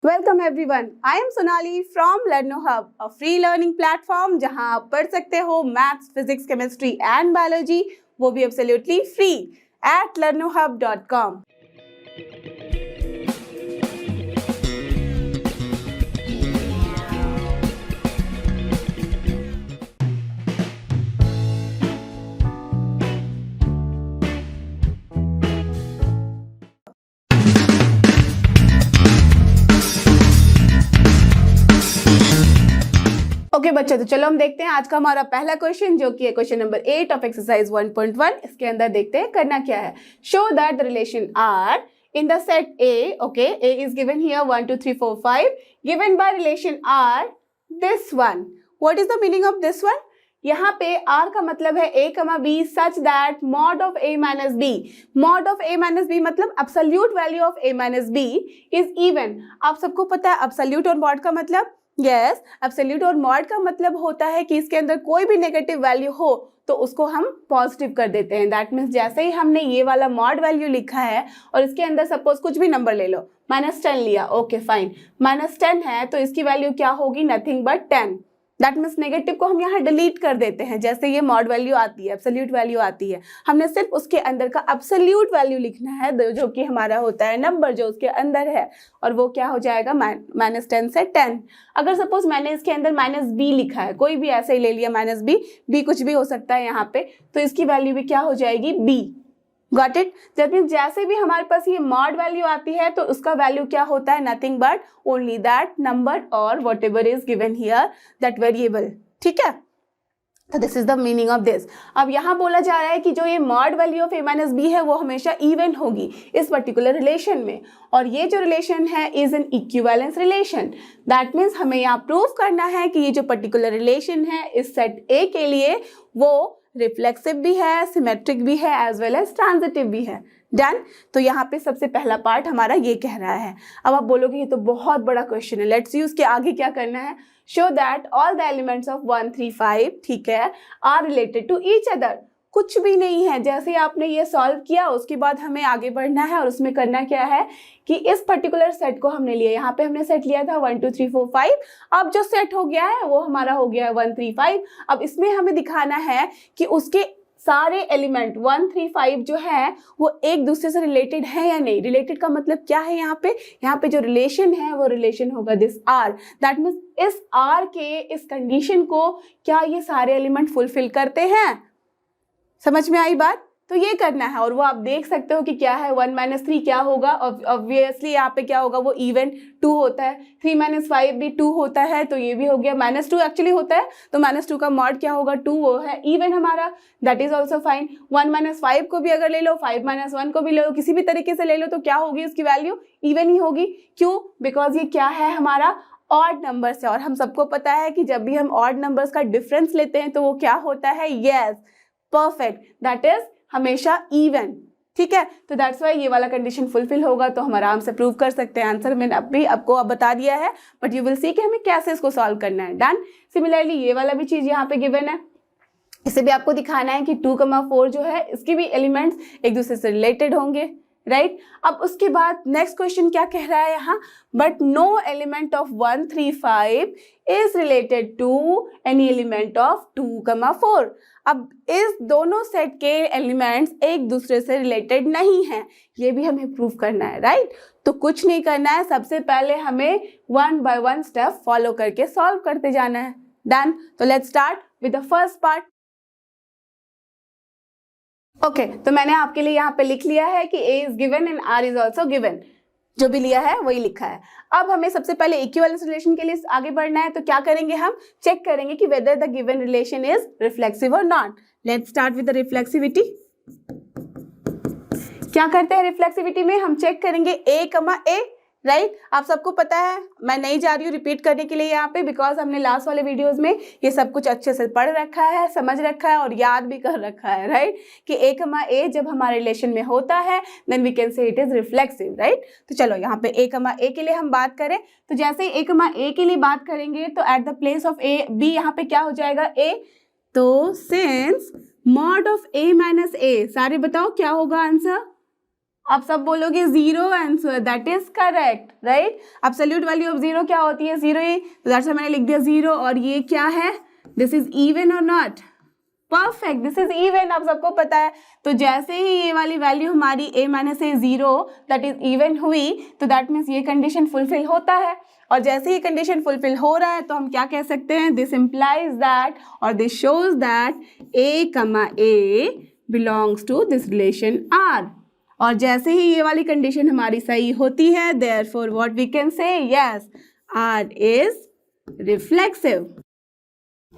Welcome everyone, I am Sonali from लर्नो hub, a free learning platform जहां आप पढ़ सकते हो maths, physics, chemistry and biology, वो भी absolutely free at learnohub.com। Okay बच्चों, तो चलो हम देखते हैं आज का हमारा पहला क्वेश्चन, जो कि है क्वेश्चन नंबर 8 ऑफ एक्सरसाइज 1.1। इसके अंदर देखते हैं करना क्या है। Show that the relation R in the set A, okay, A is given here 1 2 3 4 5, given by relation R this one. What is the meaning of this one? यहाँ पे r का मतलब है a, b such that mod of a minus b, mod of a minus b मतलब absolute value of a minus b is even. आप सबको पता है एब्सोल्यूट और मॉड का मतलब, यस, एब्सोल्यूट और मॉड का मतलब होता है कि इसके अंदर कोई भी नेगेटिव वैल्यू हो तो उसको हम पॉजिटिव कर देते हैं। दैट मीन्स जैसे ही हमने ये वाला मॉड वैल्यू लिखा है और इसके अंदर सपोज कुछ भी नंबर ले लो, -10 लिया, ओके फाइन, -10 है तो इसकी वैल्यू क्या होगी? Nothing but 10। That means negative को हम यहाँ डिलीट कर देते हैं। जैसे ये मॉड वैल्यू आती है, एब्सोल्यूट वैल्यू आती है, हमने सिर्फ उसके अंदर का एब्सोल्यूट वैल्यू लिखना है, जो कि हमारा होता है नंबर जो उसके अंदर है, और वो क्या हो जाएगा? -10 से 10। अगर सपोज मैंने इसके अंदर -b लिखा है, कोई भी ऐसे ही ले लिया -b कुछ भी हो सकता है यहाँ पे, तो इसकी वैल्यू भी क्या हो जाएगी? b। Got it? That means जैसे भी हमारे पास ये मॉड वैल्यू आती है तो उसका वैल्यू क्या होता है? Nothing but only that number और whatever is given here that variable. ठीक है, तो this is the meaning of this. अब यहाँ बोला जा रहा है कि जो ये mod value of a minus B है वो हमेशा इवन होगी इस पर्टिकुलर रिलेशन में, और ये जो रिलेशन है is an equivalence relation. That means हमें यहाँ प्रूव करना है कि ये जो पर्टिकुलर रिलेशन है इस सेट ए के लिए वो रिफ्लेक्सिव भी है, सिमेट्रिक भी है, एज वेल एज ट्रांजिटिव भी है। डन। तो यहाँ पे सबसे पहला पार्ट हमारा ये कह रहा है। अब आप बोलोगे ये तो बहुत बड़ा क्वेश्चन है, लेट्स सी उसके आगे क्या करना है। Show that all the elements of 1 3 5, ठीक है, are related to each other. कुछ भी नहीं है, जैसे आपने ये सॉल्व किया उसके बाद हमें आगे बढ़ना है, और उसमें करना क्या है कि इस पर्टिकुलर सेट को हमने लिया, यहाँ पे हमने सेट लिया था 1 2 3 4 5, अब जो सेट हो गया है वो हमारा हो गया है 1 3 5। अब इसमें हमें दिखाना है कि उसके सारे एलिमेंट 1 3 5 जो है वो एक दूसरे से रिलेटेड है या नहीं। रिलेटेड का मतलब क्या है? यहाँ पे जो रिलेशन है वो रिलेशन होगा दिस आर। दैट मीन्स इस आर के इस कंडीशन को क्या ये सारे एलिमेंट फुलफिल करते हैं? समझ में आई बात? तो ये करना है, और वो आप देख सकते हो कि क्या है, 1 - 3 क्या होगा? ऑब्वियसली यहाँ पे क्या होगा? वो इवन 2 होता है। 3 - 5 भी 2 होता है, तो ये भी हो गया। -2 एक्चुअली होता है, तो -2 का मॉड क्या होगा? 2, वो है इवन हमारा। That is also fine. 1 - 5 को भी अगर ले लो, 5 - 1 को भी ले लो, किसी भी तरीके से ले लो, तो क्या होगी उसकी वैल्यू? इवन ही होगी। क्यों? बिकॉज ये क्या है हमारा? ऑड नंबर्स है, और हम सबको पता है कि जब भी हम ऑड नंबर्स का डिफरेंस लेते हैं तो वो क्या होता है? यस, परफेक्ट, दैट इज हमेशा इवन। ठीक है, तो दैट्स वाई ये वाला कंडीशन फुलफिल होगा, तो हम आराम से प्रूव कर सकते हैं। आंसर मैंने आपको बता दिया है, बट यू विल सी कि हमें कैसे इसको सॉल्व करना है। डन। सिमिलरली ये वाला भी चीज यहाँ पे गिवन है, इसे भी आपको दिखाना है कि 2, 4 जो है इसके भी एलिमेंट्स एक दूसरे से रिलेटेड होंगे, राइट। अब उसके बाद नेक्स्ट क्वेश्चन क्या कह रहा है यहाँ? But no element of 1 3 5 is related to any element of 2, 4। अब इस दोनों सेट के एलिमेंट्स एक दूसरे से रिलेटेड नहीं हैं, ये भी हमें प्रूव करना है, राइट। तो कुछ नहीं करना है, सबसे पहले हमें 1 by 1 स्टेप फॉलो करके सॉल्व करते जाना है। डन। तो let's start with the first part. Okay, तो मैंने आपके लिए यहाँ पे लिख लिया है कि a is given and r is also given. जो भी लिया है वही लिखा है। अब हमें सबसे पहले इक्विवेलेंस रिलेशन के लिए आगे बढ़ना है, तो क्या करेंगे? हम चेक करेंगे कि whether the given relation is reflexive और not. Let's start with the reflexivity. क्या करते हैं रिफ्लेक्सिविटी में? हम चेक करेंगे a, राइट। आप सबको पता है, मैं नहीं जा रही हूँ रिपीट करने के लिए यहाँ पे, बिकॉज हमने लास्ट वाले वीडियोस में ये सब कुछ अच्छे से पढ़ रखा है, समझ रखा है और याद भी कर रखा है, राइट, कि a, जब हमारे रिलेशन में होता है then we can say it is reflexive, right. तो चलो यहाँ पे a के लिए हम बात करें, तो जैसे ही a के लिए बात करेंगे तो eight the place of b यहाँ पे क्या हो जाएगा? a। तो since mod of a - a, सारे बताओ क्या होगा आंसर? आप सब बोलोगे 0 answer, that is correct, right. Absolute value of 0 क्या होती है? 0 ही, तो दैट्स व्हाई मैंने लिख दिया 0। और ये क्या है? दिस इज इवन और not? Perfect, this is even, आप सबको पता है। तो जैसे ही ये वाली वैल्यू हमारी a minus A 0 that is even हुई, तो दैट मीन्स ये कंडीशन फुलफिल होता है। और जैसे ही कंडीशन फुलफिल हो रहा है तो हम क्या कह सकते हैं? दिस इम्प्लाइज दैट और this shows that a, belongs to this relation R। और जैसे ही ये वाली कंडीशन हमारी सही होती है, therefore what we can say, yes R is reflexive.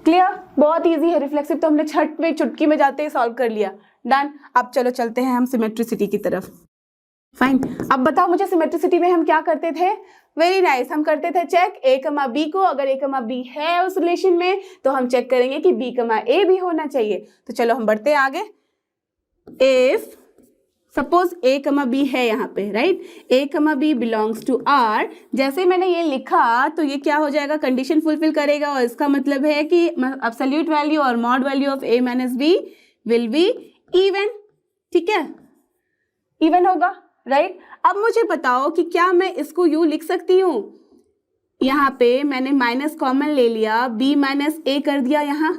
Clear? बहुत इजी है। रिफ्लेक्सिव तो हमने छठ में चुटकी में जाते ही सॉल्व कर लिया। डन। अब चलो चलते हैं हम सिमेट्रिसिटी की तरफ। फाइन। अब बताओ मुझे सिमेट्रिसिटी में हम क्या करते थे? Very nice. हम करते थे चेक a, b को। अगर a, b है उस रिलेशन में तो हम चेक करेंगे कि b, a भी होना चाहिए। तो चलो हम बढ़ते हैं आगे। इफ सपोज a, b है यहाँ पे, right, a, b belongs to R। जैसे मैंने ये लिखा तो ये क्या हो जाएगा? कंडीशन फुलफिल करेगा। और इसका मतलब है कि एब्सोल्यूट वैल्यू और mod value of a minus b will be even. ठीक है, इवन होगा, राइट। अब मुझे बताओ कि क्या मैं इसको यूं लिख सकती हूँ? यहाँ पे मैंने माइनस कॉमन ले लिया, b माइनस a कर दिया यहाँ।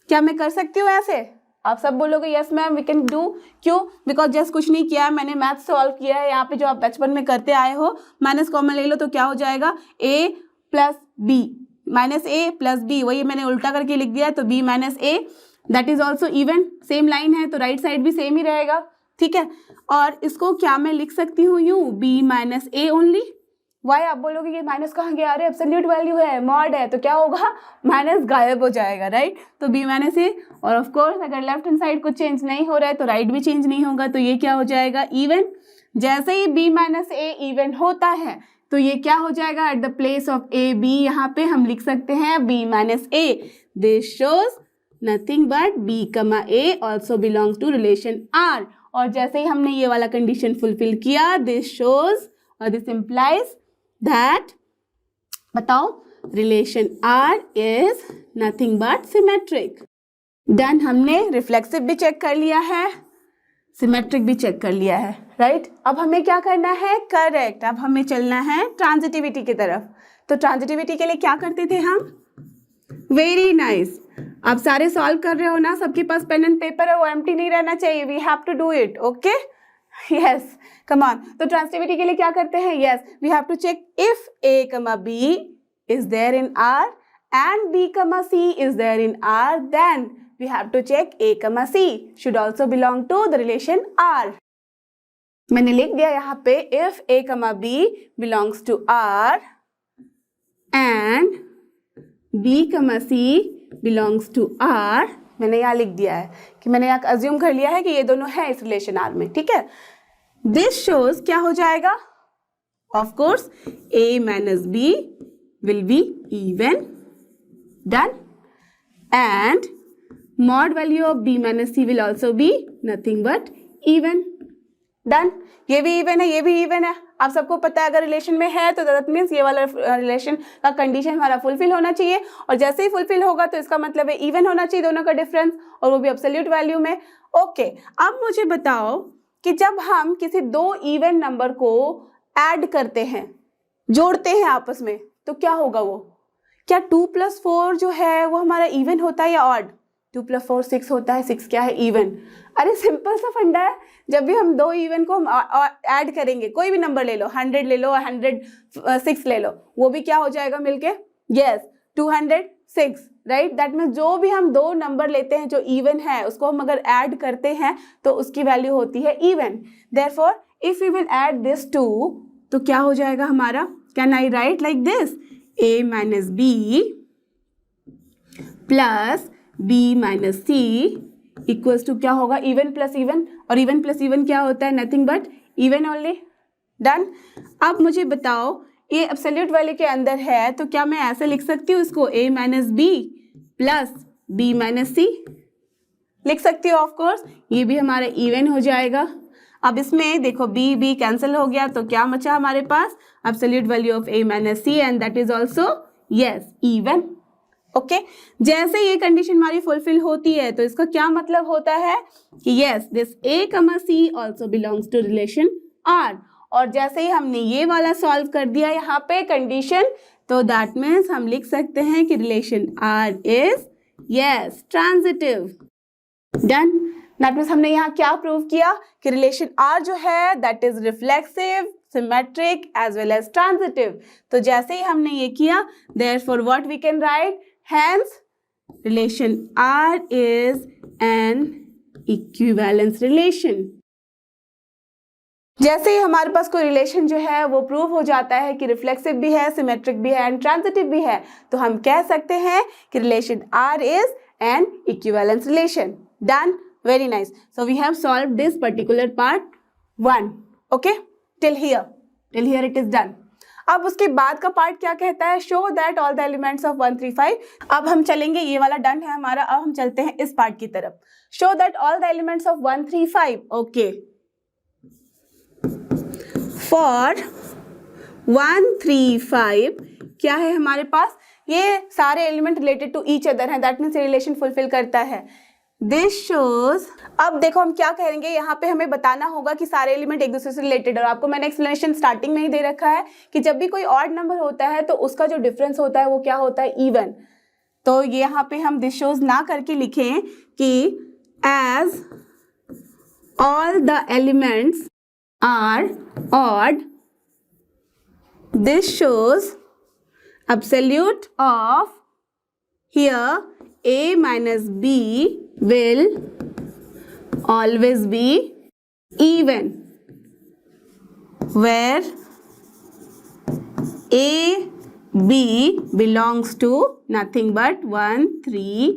क्या मैं कर सकती हूँ ऐसे? आप सब बोलोगे yes ma'am we can do. क्यों? बिकॉज जस्ट कुछ नहीं किया है, मैंने मैथ सॉल्व किया है। यहाँ पे जो आप बचपन में करते आए हो, माइनस कॉमन ले लो तो क्या हो जाएगा? a plus b, minus a plus b, वही मैंने उल्टा करके लिख दिया है। तो b minus a that is also even, same line है तो राइट साइड भी सेम ही रहेगा। ठीक है, और इसको क्या मैं लिख सकती हूँ यूं? b minus a only. Why? आप बोलोगे ये माइनस कहाँ गया? अरे एब्सोल्यूट वैल्यू है, मॉड है, तो क्या होगा? माइनस गायब हो जाएगा, राइट। तो b माइनस ए, और ऑफ कोर्स अगर लेफ्ट हैंड साइड कुछ चेंज नहीं हो रहा है तो राइट भी चेंज नहीं होगा, तो ये क्या हो जाएगा? इवन। जैसे ही b माइनस ए इवन होता है तो ये क्या हो जाएगा? At the place of a b यहाँ पे हम लिख सकते हैं b minus a. This shows nothing but b, a also belongs to relation R। और जैसे ही हमने ये वाला कंडीशन फुलफिल किया, दिस शोज और दिस इम्प्लाइज दैट, बताओ, relation R is nothing but symmetric. Done. हमने रिफ्लेक्सिव भी चेक कर लिया है, सिमेट्रिक भी चेक कर लिया है, राइट। अब हमें क्या करना है? करेक्ट। अब हमें चलना है ट्रांजिटिविटी की तरफ। तो ट्रांजिटिविटी के लिए क्या करते थे हम? Very nice. आप सारे सॉल्व कर रहे हो ना? सबके पास पेन एंड पेपर है, वो एम्प्टी नहीं रहना चाहिए। We have to do it, okay? Yes, come on. तो ट्रांजिटिविटी के लिए क्या करते हैं? Yes, we have to check if a, b is there in R and b, c is there in R, then we have to check a, c should also belong to the relation R. मैंने लिख दिया यहाँ पे if a, b belongs to R and b, c belongs to R, मैंने यहाँ लिख दिया है कि मैंने यहाँ अज्यूम कर लिया है कि ये दोनों है इस रिलेशन R में। ठीक है, दिस शोज क्या हो जाएगा? Of course a minus b will be even. Done. And mod value of b minus c will also be nothing but even. Done. ये भी इवन है, ये भी इवन है। आप सबको पता है अगर रिलेशन में है तो दैट मीन्स ये वाला रिलेशन का कंडीशन हमारा फुलफिल होना चाहिए, और जैसे ही फुलफिल होगा तो इसका मतलब है इवन होना चाहिए दोनों का डिफरेंस, और वो भी एब्सोल्यूट वैल्यू में। ओके, अब मुझे बताओ कि जब हम किसी दो इवन नंबर को ऐड करते हैं, जोड़ते हैं आपस में, तो क्या होगा? वो क्या 2 + 4 जो है वो हमारा इवन होता है या ऑड? 2 + 4 6 होता है, 6 क्या है? इवन। अरे सिंपल सा फंडा है। जब भी हम दो इवन को ऐड करेंगे, कोई भी नंबर ले लो, 100 ले लो, 106 ले लो, वो भी क्या हो जाएगा मिलके? Yes, 206, right. दैट मीन्स जो भी हम दो नंबर लेते हैं जो इवन है, उसको हम अगर ऐड करते हैं तो उसकी वैल्यू होती है even. Therefore if we will add this two, तो क्या हो जाएगा हमारा? Can I write like this? a minus B plus b minus c equals to क्या होगा? इवन प्लस इवन, और इवन प्लस इवन क्या होता है? Nothing but even only. Done. अब मुझे बताओ ये एब्सोल्यूट वैल्यू के अंदर है तो क्या मैं ऐसे लिख सकती हूँ इसको? a minus B plus b minus C लिख सकती हूँ। ऑफ कोर्स ये भी हमारा इवन हो जाएगा। अब इसमें देखो b कैंसिल हो गया तो क्या बचा हमारे पास? Absolute value of a minus C and that is also yes even. Okay, जैसे ये कंडीशन हमारी फुलफिल होती है तो इसका क्या मतलब होता है कि yes this a, c also belongs to relation R, और जैसे ही हमने ये वाला सॉल्व कर दिया यहाँ पे कंडीशन, तो दैट मीन्स हम लिख सकते हैं कि relation R is yes transitive. Done. That means हमने यहाँ क्या प्रूव किया कि रिलेशन आर जो है that is reflexive, symmetric as well as transitive. तो जैसे ही हमने ये किया, therefore what we can write, hence relation R is an equivalence relation. जैसे ही हमारे पास कोई रिलेशन जो है वो प्रूव हो जाता है कि रिफ्लेक्सिव भी है, सिमेट्रिक भी है एंड ट्रांजिटिव भी है, तो हम कह सकते हैं कि relation R is an equivalence relation. Done, very nice. So we have solved this particular part 1। Okay, till here it is done. अब उसके बाद का पार्ट क्या कहता है, show that all the elements of 1 3 5। अब हम चलेंगे, ये वाला डन है हमारा, अब हम चलते हैं इस पार्ट की तरफ। Show that all the elements of 1 3 5। Okay, for 1 3 5 क्या है हमारे पास, ये सारे element related to each other हैं, दैट मीन्स रिलेशन फुलफिल करता है। दिस शोज, अब देखो हम क्या करेंगे, यहाँ पे हमें बताना होगा कि सारे एलिमेंट एक दूसरे से रिलेटेड, और आपको मैंने एक्सप्लेनेशन स्टार्टिंग में ही दे रखा है कि जब भी कोई ऑड नंबर होता है तो उसका जो डिफरेंस होता है वो क्या होता है, इवन। तो ये यहाँ पे हम दिस शोज ना करके लिखें कि as all the elements are odd, this shows absolute of here a minus b will always be even, where a b belongs to nothing but 1 3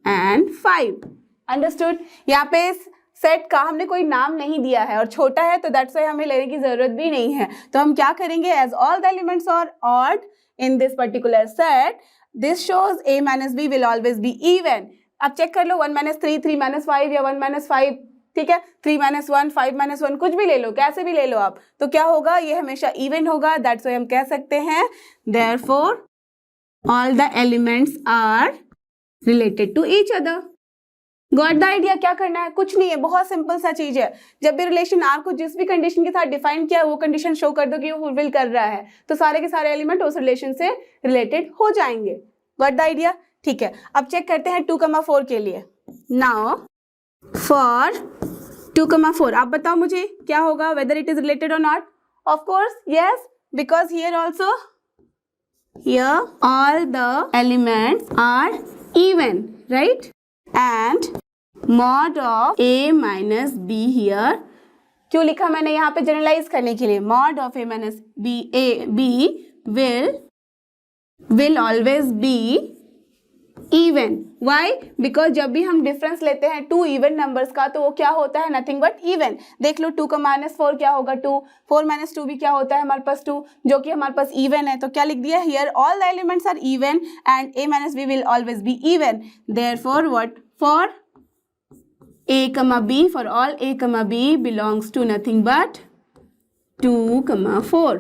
and 5. Understood? यहाँ पे सेट का हमने कोई नाम नहीं दिया है और छोटा है तो दैट्स वाई हमें लेने की जरूरत भी नहीं है। तो हम क्या करेंगे, as all the elements are odd in this particular set, this shows a minus b will always be even. अब चेक कर लो, 1 माइनस 3 3 माइनस 5 या 1 माइनस 5, ठीक है, 3 माइनस 1 5 माइनस 1, कुछ भी ले लो, कैसे भी ले लो आप, तो क्या होगा, ये हमेशा इवन होगा। दैट्स वाई हम कह सकते हैं therefore all the elements are related to each other. Got the idea? क्या करना है, कुछ नहीं है, बहुत सिंपल सा चीज है। जब भी रिलेशन आर को जिस भी कंडीशन के साथ डिफाइन किया वो कंडीशन शो कर दो कि वो फुलफिल कर रहा है, तो सारे के सारे एलिमेंट उस रिलेशन से रिलेटेड हो जाएंगे। Got the idea? ठीक है, अब चेक करते हैं 2,4 के लिए। नाउ फॉर 2,4 आप बताओ मुझे क्या होगा, वेदर इट इज रिलेटेड और not. Of course yes, because here also here all the elements are even, right, and mod of a minus b here, क्यों लिखा मैंने यहाँ पे, जनरलाइज करने के लिए, mod of a minus b will always be even. Why? Because जब भी हम डिफरेंस लेते हैं टू इवन नंबर्स का तो वो क्या होता है, नथिंग बट इवन। देख लो 2 का -4 क्या होगा 2, 4 - 2 भी क्या होता है हमारे पास 2, जो कि हमारे पास इवन है। तो क्या लिख दिया, here all the elements are even and a minus b will always be even. Therefore what, for a b, for all a b belongs to nothing but 2,4.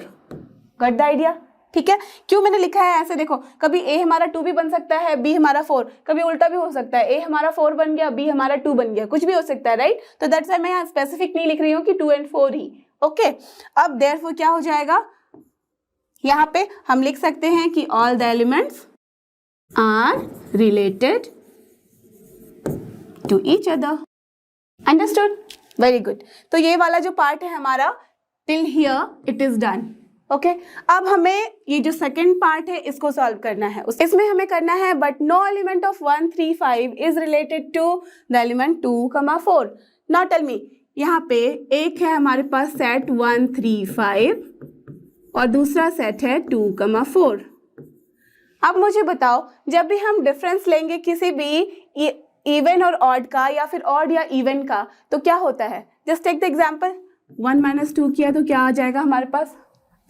Got the idea? ठीक है, क्यों मैंने लिखा है ऐसे, देखो कभी a हमारा 2 भी बन सकता है, b हमारा 4, कभी उल्टा भी हो सकता है, a हमारा 4 बन गया, b हमारा 2 बन गया, कुछ भी हो सकता है, राइट। तो दैट्स व्हाई मैं यहाँ स्पेसिफिक नहीं लिख रही हूँ कि 2 and 4 ही। ओके, अब देयरफॉर क्या हो जाएगा, यहाँ पे हम लिख सकते हैं कि all the elements are related to each other. Understood? Very good. तो ये वाला जो पार्ट है हमारा, till here it is done. Okay, अब हमें ये जो सेकंड पार्ट है इसको सॉल्व करना है। इसमें हमें करना है but no element of 1 3 5 is related to the element 2,4। Now tell me, यहाँ पे एक है हमारे पास सेट 1 3 5 और दूसरा सेट है 2,4। अब मुझे बताओ, जब भी हम डिफरेंस लेंगे किसी भी इवन और ऑड का या फिर ऑड या इवन का, तो क्या होता है, जस्ट टेक द एग्जांपल, 1 - 2 किया तो क्या आ जाएगा हमारे पास,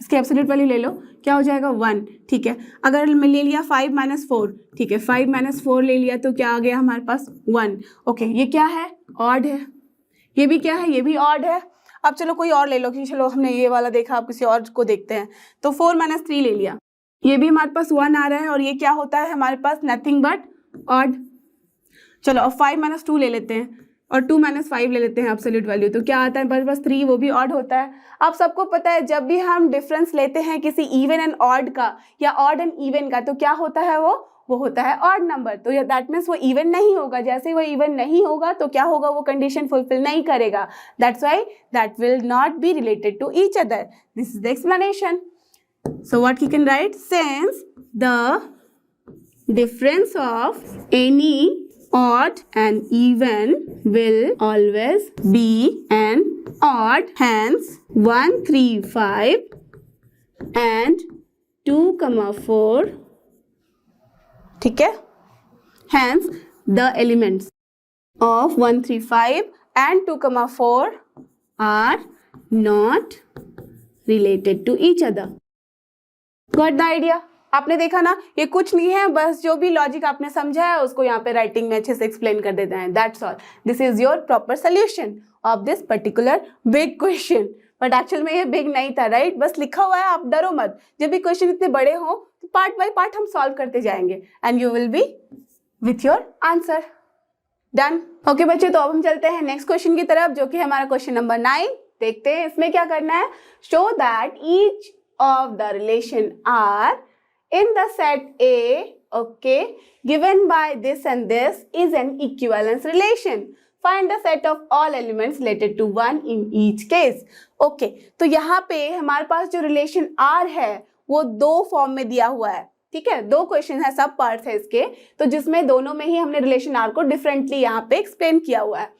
इसकी एब्सोल्यूट वैल्यू ले लो, क्या हो जाएगा 1, ठीक है। अगर मैं ले लिया 5 - 4, ठीक है, 5 - 4 ले लिया तो क्या आ गया हमारे पास 1। ओके, ये क्या है, ऑड है, ये भी क्या है, ये भी ऑड है। अब चलो कोई और ले लो, कि चलो हमने ये वाला देखा, आप किसी और को देखते हैं, तो 4 - 3 ले लिया, ये भी हमारे पास 1 आ रहा है और ये क्या होता है हमारे पास, नथिंग बट ऑड। चलो अब 5 - 2 ले लेते हैं, और 2 - 5 ले लेते हैं एब्सोल्यूट वैल्यू, तो क्या आता है हमारे पास 3, वो भी ऑड होता है। आप सबको पता है जब भी हम डिफरेंस लेते हैं किसी इवन एंड ऑड का या ऑड एंड इवन का, तो क्या होता है वो होता है ऑड नंबर। तो दैट मीन्स वो इवन नहीं होगा, जैसे ही वो इवन नहीं होगा तो क्या होगा, वो कंडीशन फुलफिल नहीं करेगा। That's why that will not be related to each other. This is the explanation. So what you can write, since the difference of any odd and even will always be an odd, hence 1, 3, 5 and 2, 4, ठीक है, hence the elements of 1, 3, 5 and 2, 4 are not related to each other. Got the idea? आपने देखा ना, ये कुछ नहीं है, बस जो भी लॉजिक आपने समझा है उसको यहाँ पे राइटिंग में अच्छे से एक्सप्लेन कर देते हैं। That's all. This is your proper solution of this particular big question. But actual में ये बिग नहीं था, राइट? बस लिखा हुआ है, आप डरो मत। जब भी क्वेश्चन इतने बड़े हो तो पार्ट बाय पार्ट हम सॉल्व करते जाएंगे and you will be with your answer. Done? Okay बच्चे, तो अब हम चलते हैं नेक्स्ट क्वेश्चन की तरफ, जो कि हमारा क्वेश्चन नंबर 9। देखते हैं इसमें क्या करना है। Show that each of the relation R in the set A, okay, given by this and this is an equivalence relation. Find the set of all elements related to one in each case. Okay, तो यहाँ पे हमारे पास जो relation R है वो 2 form में दिया हुआ है, ठीक है। 2 क्वेश्चन है, सब पार्ट्स है इसके, तो जिसमें दोनों में ही हमने रिलेशन R को डिफरेंटली यहाँ पे एक्सप्लेन किया हुआ है।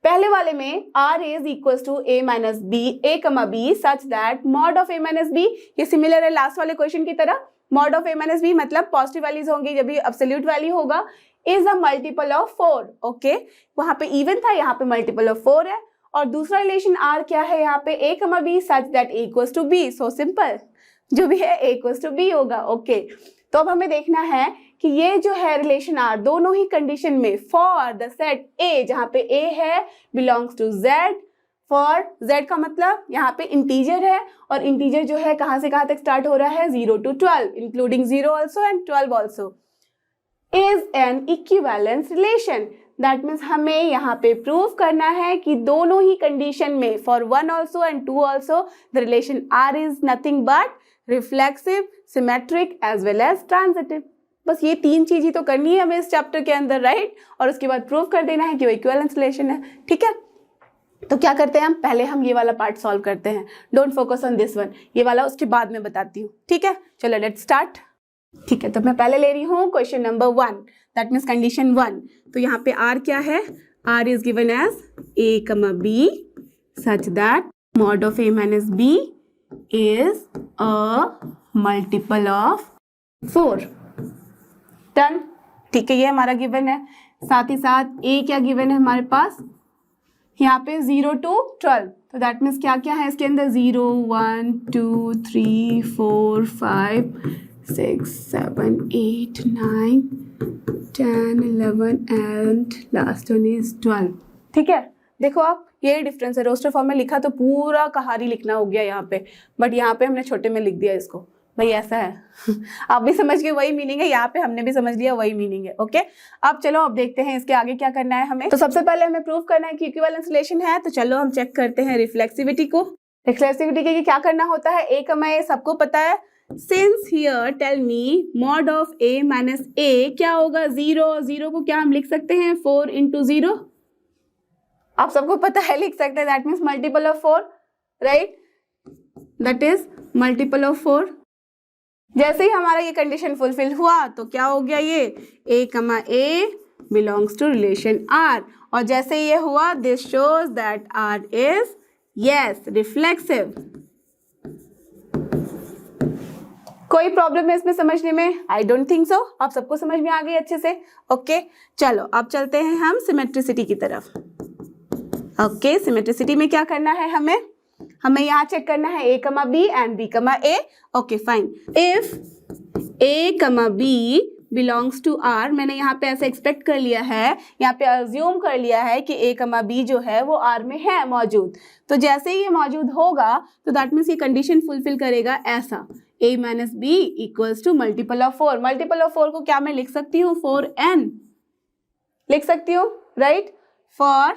पहले वाले में R is equals to A minus B, A, B such that mod of A minus B, ये सिमिलर है लास्ट वाले क्वेश्चन की तरह। Mod of A minus B मतलब पॉजिटिव वैल्यूज होंगी जब भी एब्सोल्यूट वैल्यू होगा, is a multiple of 4। Okay, वहां पे इवन था, यहाँ पे मल्टीपल ऑफ 4 है। और दूसरा रिलेशन R क्या है यहाँ पे, A, B such that A equals to B। So simple, जो भी है A equals to B होगा। ओके, तो अब हमें देखना है कि ये जो है रिलेशन R दोनों ही कंडीशन में फॉर द सेट A, जहाँ पे A है belongs to Z, for Z का मतलब यहाँ पे इंटीजर है, और इंटीजर जो है कहाँ से कहाँ तक स्टार्ट हो रहा है, 0 to 12 including 0 also and 12 also, is an equivalence relation. That means हमें यहाँ पे प्रूव करना है कि दोनों ही कंडीशन में for 1 also and 2 also the relation R is nothing but reflexive, symmetric as well as transitive. बस ये 3 चीज ही तो करनी है हमें इस चैप्टर के अंदर, राइट? और उसके बाद प्रूव कर देना है कि वो इक्विवेलेंस रिलेशन है, ठीक है। तो क्या करते हैं हम, पहले हम ये वाला पार्ट सॉल्व करते हैं। Don't focus on this one, ये वाला उसके बाद में बताती हूँ, ठीक है। चलो लेट्स स्टार्ट। ठीक है, तो मैं पहले ले रही हूँ question number 1, that means condition 1। तो यहाँ पे R क्या है, R is given as A, B such that mod of A minus B is a multiple of 4। Done, ठीक है, ये हमारा गिवन है। साथ ही साथ A क्या गिवन है हमारे पास, यहाँ पे 0 to 12, तो दैट मीन्स क्या क्या है इसके अंदर, 0, 1, 2, 3, 4, 5, 6, 7, 8, 9, 10, 11 एंड लास्ट वन इज 12। ठीक है, देखो आप, ये डिफरेंस है। रोस्टर फॉर्म में लिखा तो पूरा कहानी लिखना हो गया यहाँ पे, बट यहाँ पे हमने छोटे में लिख दिया इसको, भाई ऐसा है। आप भी समझ गए वही मीनिंग है, यहाँ पे हमने भी समझ लिया वही मीनिंग है। ओके, अब चलो अब देखते हैं इसके आगे क्या करना है हमें। तो सबसे पहले हमें प्रूव करना है कि इक्विवेलेंस रिलेशन है, तो चलो हम चेक करते हैं रिफ्लेक्सिविटी को। रिफ्लेक्सिविटी के लिए क्या करना होता है, A, A सबको पता है। Since here tell me mod of A minus A क्या होगा, 0। 0 को क्या हम लिख सकते हैं, 4 into 0, आप सबको पता है लिख सकते हैं, that means multiple of 4, right? That is multiple of 4। जैसे ही हमारा ये कंडीशन फुलफिल हुआ तो क्या हो गया, ये A, belongs to relation R, और जैसे ये हुआ this shows that R is yes reflexive. कोई प्रॉब्लम है इसमें समझने में? I don't think so. आप सबको समझ में आ गई अच्छे से। ओके, चलो अब चलते हैं हम सिमेट्रिसिटी की तरफ। ओके, सिमेट्रिसिटी में क्या करना है हमें यहाँ चेक करना है A, B and B, A। Okay fine, if A, B belongs to R, मैंने यहाँ पे ऐसे एक्सपेक्ट कर लिया है, यहाँ पे अज्यूम कर लिया है कि A, B जो है वो R में है मौजूद। तो जैसे ही ये मौजूद होगा तो दैट मीन्स ये कंडीशन फुलफिल करेगा ऐसा, A minus B equals to multiple of 4। Multiple of 4 को क्या मैं लिख सकती हूँ, 4n लिख सकती हूँ, right? For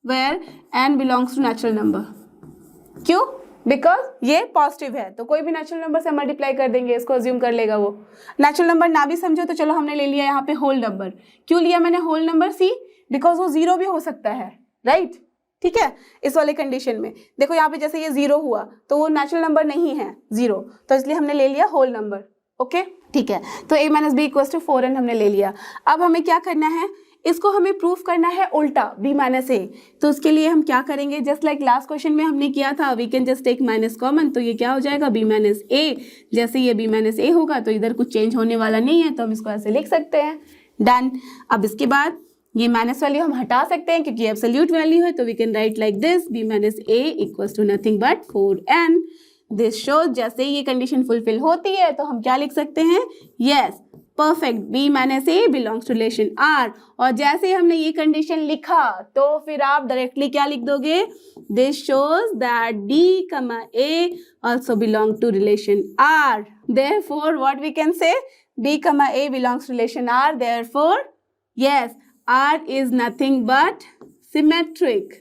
where n belongs to natural number. क्यों? बिकॉज ये पॉजिटिव है तो कोई भी नेचुरल नंबर से मल्टीप्लाई कर देंगे, इसको अज्यूम कर लेगा वो। नेचुरल नंबर ना भी समझो तो चलो हमने ले लिया यहाँ पे होल नंबर। क्यों लिया मैंने होल नंबर? सी, बिकॉज वो जीरो भी हो सकता है, राइट? ठीक है, इस वाले कंडीशन में देखो यहाँ पे जैसे ये जीरो हुआ तो वो नेचुरल नंबर नहीं है जीरो, तो इसलिए हमने ले लिया होल नंबर। ओके, ठीक है, तो a minus b equals to 4n हमने ले लिया। अब हमें क्या करना है, इसको हमें प्रूफ करना है उल्टा b माइनस ए। तो उसके लिए हम क्या करेंगे, जस्ट लाइक लास्ट क्वेश्चन में हमने किया था, we can just take minus common, तो ये क्या हो जाएगा b माइनस ए। जैसे ये b माइनस ए होगा तो इधर कुछ चेंज होने वाला नहीं है, तो हम इसको ऐसे लिख सकते हैं। डन। अब इसके बाद ये माइनस वैल्यू हम हटा सकते हैं क्योंकि एब्सोल्यूट वैल्यू है, तो we can write like this, b minus a equals to nothing but 4n। This shows जैसे ये कंडीशन फुलफिल होती है तो हम क्या लिख सकते हैं, yes perfect, b minus a belongs to relation r। और जैसे हमने ये कंडीशन लिखा तो फिर आप डायरेक्टली क्या लिख दोगे, this shows that b comma a also belong to relation r। Therefore what we can say, b comma a belongs to relation r, therefore yes r is nothing but symmetric।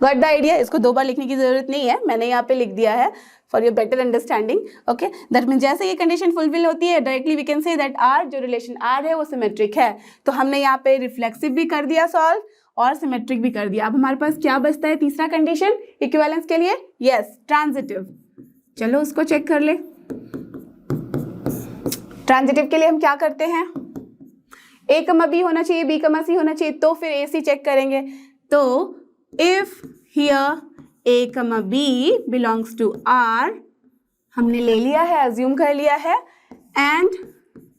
Got the idea? इसको दो बार लिखने की जरूरत नहीं है, मैंने यहाँ पे लिख दिया है for your better understanding. Okay, that mean जैसे ये कंडीशन फुलफिल होती है directly we can say that r, जो रिलेशन r है वो सिमेट्रिक है। तो हमने यहाँ पे रिफ्लेक्सिव भी कर दिया सॉल्व और सिमेट्रिक भी कर दिया। अब हमारे पास क्या बचता है तीसरा कंडीशन इक्विवेलेंस के लिए, यस ट्रांजिटिव। चलो उसको चेक कर ले। ट्रांजिटिव के लिए हम क्या करते हैं, a कमा b होना चाहिए, b कमा c होना चाहिए, तो फिर a c चेक करेंगे। तो if here a comma b belongs to r, हमने ले लिया है, अज्यूम कर लिया है, and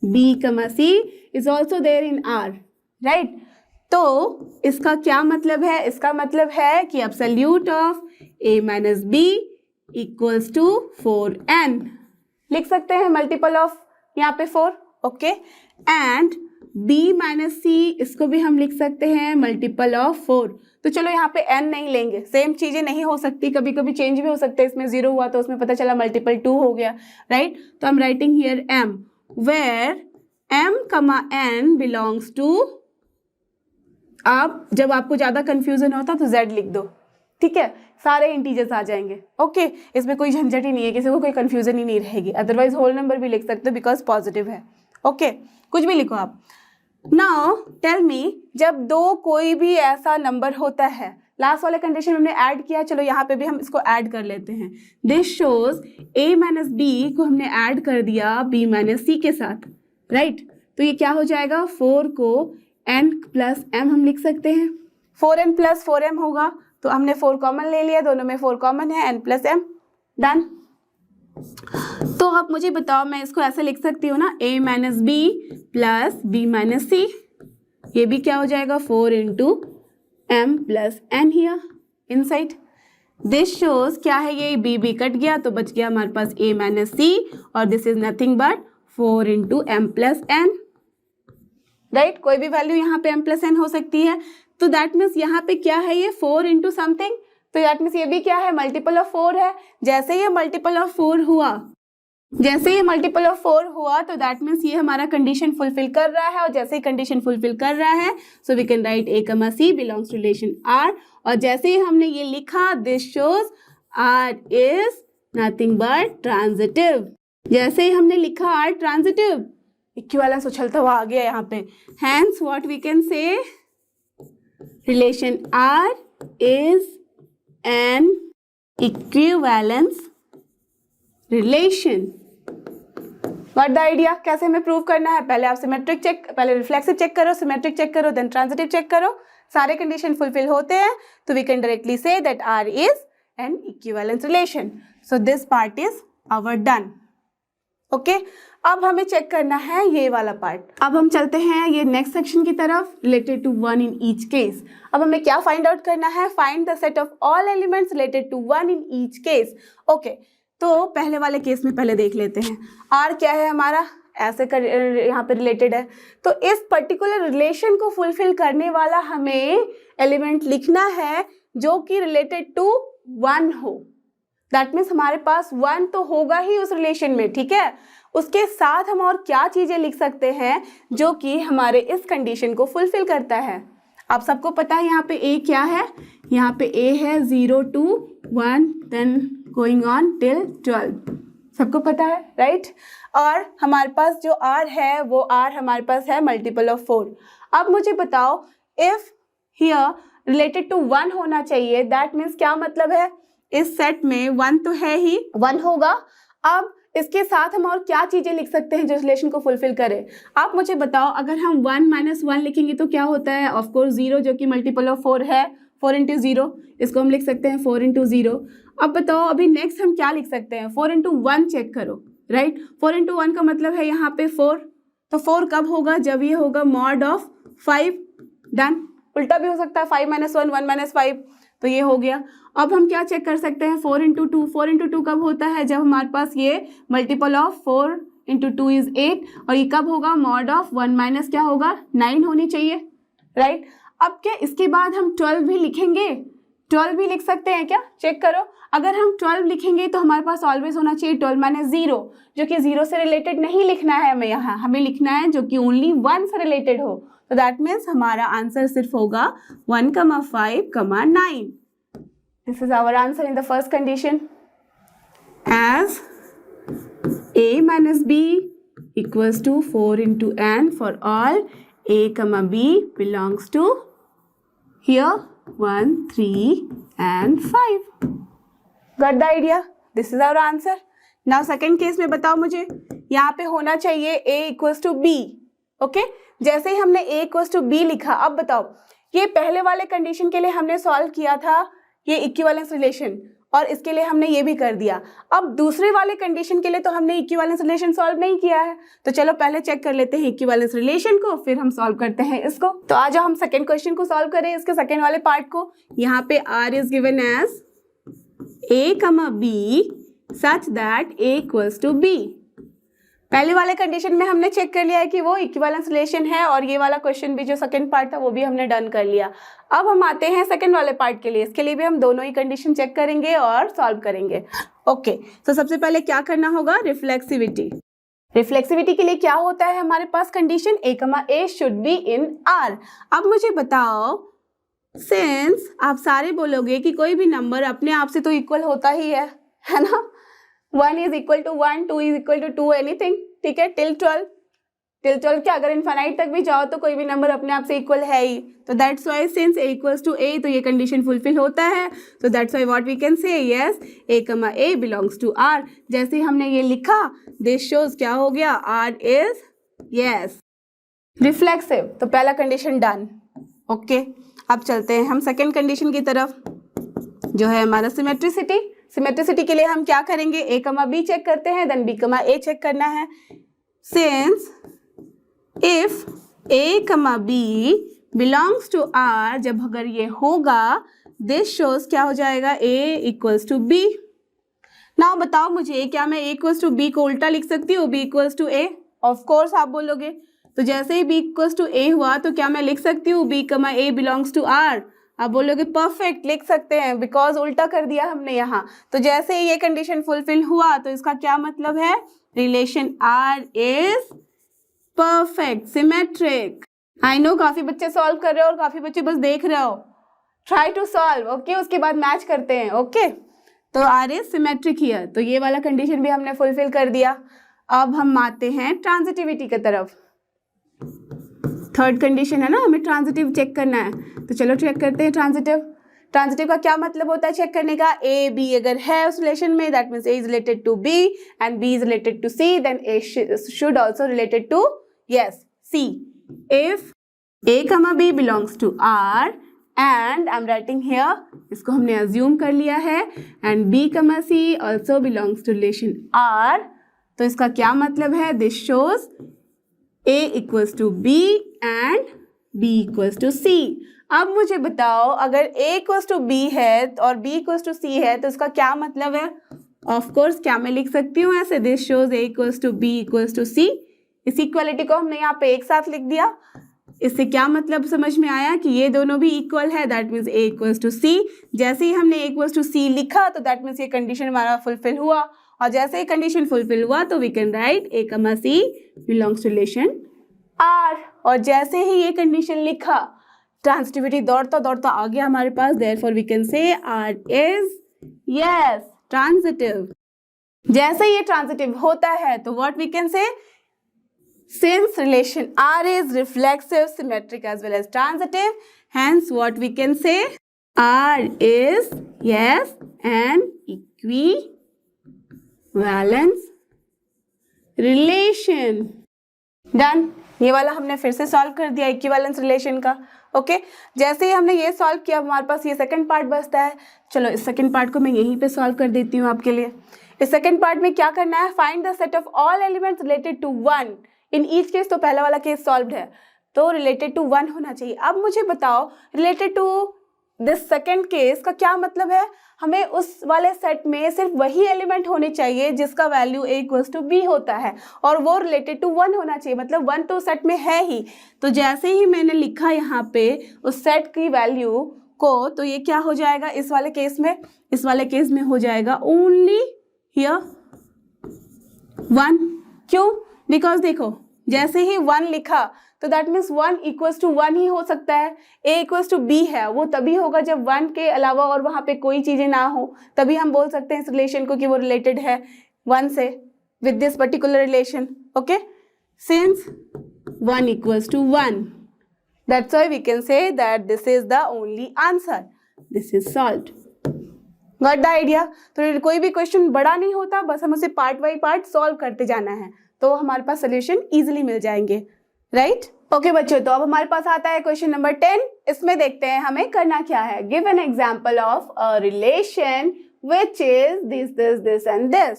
b comma c is also there in r, right? तो इसका क्या मतलब है, इसका मतलब है कि absolute of a minus b equals to 4n। लिख सकते हैं मल्टीपल ऑफ यहाँ पे 4, okay, and b minus c इसको भी हम लिख सकते हैं मल्टीपल ऑफ 4। तो चलो यहाँ पे n नहीं लेंगे, सेम चीजें नहीं हो सकती, कभी कभी चेंज भी हो सकते हैं। इसमें 0 हुआ तो उसमें पता चला मल्टीपल 2 हो गया, राइट? तो हम writing here m, where m comma n belongs to, आप जब आपको ज्यादा कंफ्यूजन होता तो z लिख दो, ठीक है, सारे इंटीजर्स आ जाएंगे। ओके, इसमें कोई झंझट ही नहीं है, किसी को कोई कंफ्यूजन ही नहीं रहेगी। अदरवाइज होल नंबर भी लिख सकते हो बिकॉज पॉजिटिव है। ओके, कुछ भी लिखो आप। नाउ टेल मी, जब दो कोई भी ऐसा नंबर होता है, लास्ट वाले कंडीशन में हमने ऐड किया, चलो यहाँ पे भी हम इसको ऐड कर लेते हैं। This shows a minus b को हमने ऐड कर दिया b माइनस सी के साथ, राइट? तो ये क्या हो जाएगा, 4 को n प्लस m हम लिख सकते हैं, 4n प्लस 4m होगा। तो हमने 4 कॉमन ले लिया, दोनों में 4 कॉमन है, n प्लस m, डन। तो अब मुझे बताओ, मैं इसको ऐसे लिख सकती हूँ ना, a minus B plus b minus C, ये भी क्या हो जाएगा 4 into m plus n here inside. This shows क्या है, ये b कट गया तो बच गया हमारे पास a माइनस सी, और this is nothing but 4 into m plus n, right? कोई भी वैल्यू यहाँ पे m प्लस n हो सकती है। तो दैट मीन्स यहाँ पे क्या है, ये 4 इंटू समथिंग, तो दैट मीन्स ये भी क्या है, मल्टीपल ऑफ 4 है। जैसे ये मल्टीपल ऑफ 4 हुआ, जैसे ये मल्टीपल ऑफ 4 हुआ तो दैट मीन्स ये हमारा कंडीशन फुलफिल कर रहा है, और जैसे ही कंडीशन फुलफिल कर रहा है so we can write a comma c belongs to relation r। और जैसे ही हमने ये लिखा, this shows r is nothing but transitive. जैसे ही हमने लिखा r ट्रांजिटिव, इक्विवेलेंस उछलता हुआ आ गया यहाँ पे। Hence what we can say, relation r is an equivalence relation। What the idea? कैसे हमें प्रूव करना है, पहले आप सिमेट्रिक चेक, पहले रिफ्लेक्सिव चेक करो, सिमेट्रिक चेक करो, देन ट्रांजिटिव चेक करो। सारे कंडीशन फुलफिल होते हैं तो we can directly say that r is an equivalence relation। So this part is our done. Okay, अब हमें चेक करना है ये वाला पार्ट। अब हम चलते हैं ये नेक्स्ट सेक्शन की तरफ, related to 1 in each case. अब हमें क्या फाइंड आउट करना है, find the set of all elements related to 1 in each case. Okay, तो पहले वाले केस में पहले देख लेते हैं। r क्या है हमारा, ऐसे कर यहाँ पे रिलेटेड है, तो इस पर्टिकुलर रिलेशन को फुलफिल करने वाला हमें एलिमेंट लिखना है जो कि रिलेटेड टू 1 हो। दैट मीन्स हमारे पास 1 तो होगा ही उस रिलेशन में, ठीक है? उसके साथ हम और क्या चीजें लिख सकते हैं जो कि हमारे इस कंडीशन को फुलफिल करता है। आप सबको पता है यहाँ पे ए क्या है, यहाँ पे ए है 0 to 1 then going on till 12, सबको पता है राइट। और हमारे पास जो आर है वो आर हमारे पास है मल्टीपल ऑफ 4। अब मुझे बताओ इफ हियर रिलेटेड टू 1 होना चाहिए, दैट मीन्स क्या मतलब है, इस सेट में 1 तो है ही, 1 होगा। अब इसके साथ हम और क्या चीजें लिख सकते हैं जो रिलेशन को फुलफिल करे। आप मुझे बताओ अगर हम 1 - 1 लिखेंगे तो क्या होता है, ऑफ कोर्स 0 जो कि मल्टीपल ऑफ 4 है, 4 × 0, इसको हम लिख सकते हैं 4 × 0। अब बताओ अभी नेक्स्ट हम क्या लिख सकते हैं, 4 × 1 चेक करो राइट। 4 × 1 का मतलब है यहाँ पे 4, तो 4 कब होगा, जब ये होगा मॉड ऑफ 5, डन। उल्टा भी हो सकता है 5 - 1 1 - 5, तो ये हो गया। अब हम क्या चेक कर सकते हैं, 4 × 2, 4 × 2 कब होता है, जब हमारे पास ये मल्टीपल ऑफ 4 × 2 इज 8, और ये कब होगा, मॉड ऑफ 1 माइनस क्या होगा 9 होनी चाहिए राइट। अब क्या इसके बाद हम 12 भी लिखेंगे, 12 भी लिख सकते हैं क्या, चेक करो। अगर हम 12 लिखेंगे तो हमारे पास ऑलवेज होना चाहिए 12 - 0, जो कि 0 से रिलेटेड नहीं लिखना है हमें, यहाँ हमें लिखना है जो कि ओनली 1 से रिलेटेड हो। तो दैट मीन्स हमारा आंसर सिर्फ होगा 1, 5, 9। This is our answer in the first condition. As a minus b equals to 4 × n for all a, b belongs to here 1, 3 and 5. Got the idea? This is our answer. Now second case में बताओ मुझे, यहाँ पे होना चाहिए a equals to b. Okay? जैसे ही हमने a equals to b लिखा, अब बताओ ये पहले वाले कंडीशन के लिए हमने सॉल्व किया था ये इक्विवेलेंस रिलेशन, और इसके लिए हमने ये भी कर दिया। अब दूसरे वाले कंडीशन के लिए तो हमने इक्विवेलेंस रिलेशन सॉल्व नहीं किया है, तो चलो पहले चेक कर लेते हैं इक्विवेलेंस रिलेशन को, फिर हम सॉल्व करते हैं इसको। तो आज हम सेकंड क्वेश्चन को सॉल्व करें, इसके सेकंड वाले पार्ट को। यहाँ पे r is given as a, b such that a equals to b। पहले वाले कंडीशन में हमने चेक कर लिया है कि वो इक्विवेलेंस रिलेशन है, और ये वाला क्वेश्चन भी जो सेकंड पार्ट था वो भी हमने डन कर लिया। अब हम आते हैं सेकंड वाले पार्ट के लिए, इसके लिए भी हम दोनों ही कंडीशन चेक करेंगे और सॉल्व करेंगे। ओके, तो सबसे पहले क्या करना होगा, रिफ्लेक्सिविटी। रिफ्लेक्सिविटी के लिए क्या होता है हमारे पास condition, a, should be in R। अब मुझे बताओ, सिंस आप सारे बोलोगे कि कोई भी नंबर अपने आप से तो इक्वल होता ही है ना, 1 is equal to 1, 2 is equal to 2, anything, ठीक है, टिल 12 क्या, अगर इनफाइनाइट तक भी जाओ तो कोई भी नंबर अपने आप से इक्वल है ही। तो that's why since a equals to a, तो ये कंडीशन फुलफिल होता है। तो that's why what we can say, yes a, belongs to R। जैसे ही हमने ये लिखा, दिस शोज क्या हो गया, R इज यस रिफ्लेक्सिव। तो पहला कंडीशन डन। ओके, अब चलते हैं हम सेकेंड कंडीशन की तरफ, जो है हमारा सिमेट्रिसिटी। सिमेट्रिसिटी के लिए हम क्या करेंगे, a, b चेक करते हैं, देन b, a चेक करना है। Since if a, b belongs to R, जब अगर ये होगा, दिस शोज क्या हो जाएगा, a equals to b। Now बताओ मुझे, क्या मैं a इक्वल्स टू b को उल्टा लिख सकती हूँ, b equals to a? Of course आप बोलोगे। तो जैसे ही b इक्वल्स टू a हुआ, तो क्या मैं लिख सकती हूँ b, a belongs to R? आप बोलोगे परफेक्ट, लिख सकते हैं, बिकॉज उल्टा कर दिया हमने यहाँ। तो जैसे ही ये कंडीशन फुलफिल हुआ, तो इसका क्या मतलब है, relation R is perfect symmetric. I know काफी बच्चे सॉल्व कर रहे हो और काफी बच्चे बस देख रहे हो, ट्राई टू सॉल्व, ओके, उसके बाद मैच करते हैं। ओके, तो R इज सिमेट्रिक हियर, तो ये वाला कंडीशन भी हमने फुलफिल कर दिया। अब हम आते हैं ट्रांजिटिविटी की तरफ। थर्ड कंडीशन है ना, हमें ट्रांजिटिव चेक करना है, तो चलो चेक करते हैं ट्रांजिटिव। ट्रांजिटिव का क्या मतलब होता है चेक करने का, a, b अगर है उस रिलेशन में, that means a is related to b and b is related to c, then a should also related to yes c। If a, b belongs to R and I am writing here, इसको हमने assume कर लिया है, and b, c also belongs to relation R, तो इसका क्या मतलब है, this shows a equals to b and b equals to c। अब मुझे बताओ, अगर a इक्वल्स टू b है और b इक्वल्स टू c है, तो इसका क्या मतलब है, ऑफ कोर्स क्या मैं लिख सकती हूँ ऐसे, this shows a equals to b equals to c। इस इक्वलिटी को हमने यहाँ पे एक साथ लिख दिया। इससे क्या मतलब समझ में आया कि ये दोनों भी इक्वल है, that means a equals to c। जैसे ही हमने a इक्वल्स टू c लिखा, तो दैट मीन्स ये कंडीशन हमारा फुलफिल हुआ, और जैसे ही कंडीशन फुलफिल हुआ, तो we can write a, c belongs to relation R। और जैसे ही ये कंडीशन लिखा, ट्रांजिटिविटी दौड़ता दौड़ता आ गया हमारे पास, therefore we can say R is yes transitive. जैसे ये ट्रांजिटिव होता है तो what we can say, since relation R is reflexive, symmetric as well as transitive, hence what we can say, R is yes an equivalence relation. Done. ये वाला हमने फिर से सॉल्व कर दिया इक्विवेलेंस रिलेशन का. ओके जैसे ही हमने ये सॉल्व किया हमारे पास ये सेकंड पार्ट बचता है. चलो इस सेकंड पार्ट को मैं यहीं पे सॉल्व कर देती हूँ आपके लिए. इस सेकंड पार्ट में क्या करना है, find the set of all elements related to one in each case. तो पहला वाला केस सॉल्व्ड है तो रिलेटेड टू वन होना चाहिए. अब मुझे बताओ related to this second case का क्या मतलब है, हमें उस वाले सेट में सिर्फ वही एलिमेंट होने चाहिए जिसका value a equals to b होता है और वो रिलेटेड टू वन होना चाहिए, मतलब वन तो सेट में है ही. तो जैसे ही मैंने लिखा यहाँ पे उस सेट की वैल्यू को, तो ये क्या हो जाएगा इस वाले केस में, इस वाले केस में हो जाएगा ओनली हियर वन. क्यों, बिकॉज देखो जैसे ही वन लिखा तो that means one equals to one ही हो सकता है. a इक्वल्स टू b है वो तभी होगा जब वन के अलावा और वहाँ पे कोई चीज़ें ना हो, तभी हम बोल सकते हैं इस रिलेशन को कि वो रिलेटेड है वन से with this particular relation. Okay since one equals to one, that's why we can say that this is the only answer, this is solved. Got the idea. तो कोई भी क्वेश्चन बड़ा नहीं होता, बस हम उसे पार्ट बाई पार्ट सॉल्व करते जाना है तो हमारे पास सोल्यूशन इजीली मिल जाएंगे. राइट ओके बच्चों, तो अब हमारे पास आता है क्वेश्चन नंबर 10. इसमें देखते हैं हमें करना क्या है. Give an example of a relation which is this this this and this.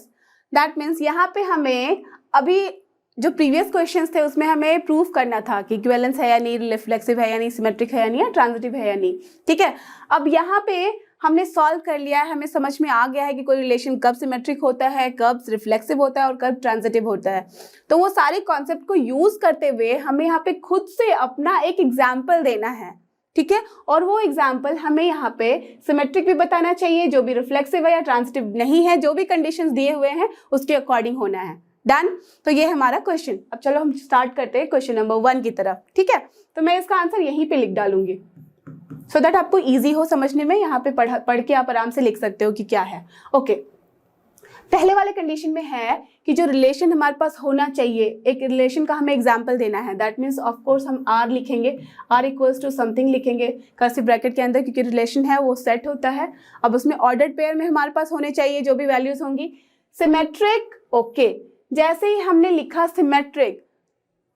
That means यहाँ पे हमें अभी जो प्रीवियस क्वेश्चंस थे उसमें हमें प्रूफ करना था कि इक्विवेलेंस है या नहीं, रिफ्लेक्सिव है या नहीं, सिमेट्रिक है या नहीं, या ट्रांजिटिव है या नहीं. ठीक है, अब यहाँ पे हमने सॉल्व कर लिया है, हमें समझ में आ गया है कि कोई रिलेशन कब सिमेट्रिक होता है, कब रिफ्लेक्सिव होता है और कब ट्रांजिटिव होता है. तो वो सारे कॉन्सेप्ट को यूज करते हुए हमें यहाँ पे खुद से अपना एक एग्जाम्पल देना है. ठीक है, और वो एग्जाम्पल हमें यहाँ पे सिमेट्रिक भी बताना चाहिए, जो भी रिफ्लेक्सिव है या ट्रांजिटिव नहीं है, जो भी कंडीशंस दिए हुए हैं उसके अकॉर्डिंग होना है. डन. तो ये हमारा क्वेश्चन. अब चलो हम स्टार्ट करते हैं क्वेश्चन नंबर 1 की तरफ. ठीक है, तो मैं इसका आंसर यहीं पे लिख डालूंगी सो दैट आपको इजी हो समझने में. यहाँ पे पढ़ के आप आराम से लिख सकते हो कि क्या है. ओके पहले वाले कंडीशन में है कि जो रिलेशन हमारे पास होना चाहिए, एक रिलेशन का हमें एग्जाम्पल देना है. दैट मीन्स ऑफ कोर्स हम आर लिखेंगे, आर इक्वल्स टू समथिंग लिखेंगे कर्सिव ब्रैकेट के अंदर, क्योंकि रिलेशन है वो सेट होता है. अब उसमें ऑर्डर्ड पेयर में हमारे पास होने चाहिए जो भी वैल्यूज होंगी. सिमेट्रिक. ओके जैसे ही हमने लिखा symmetric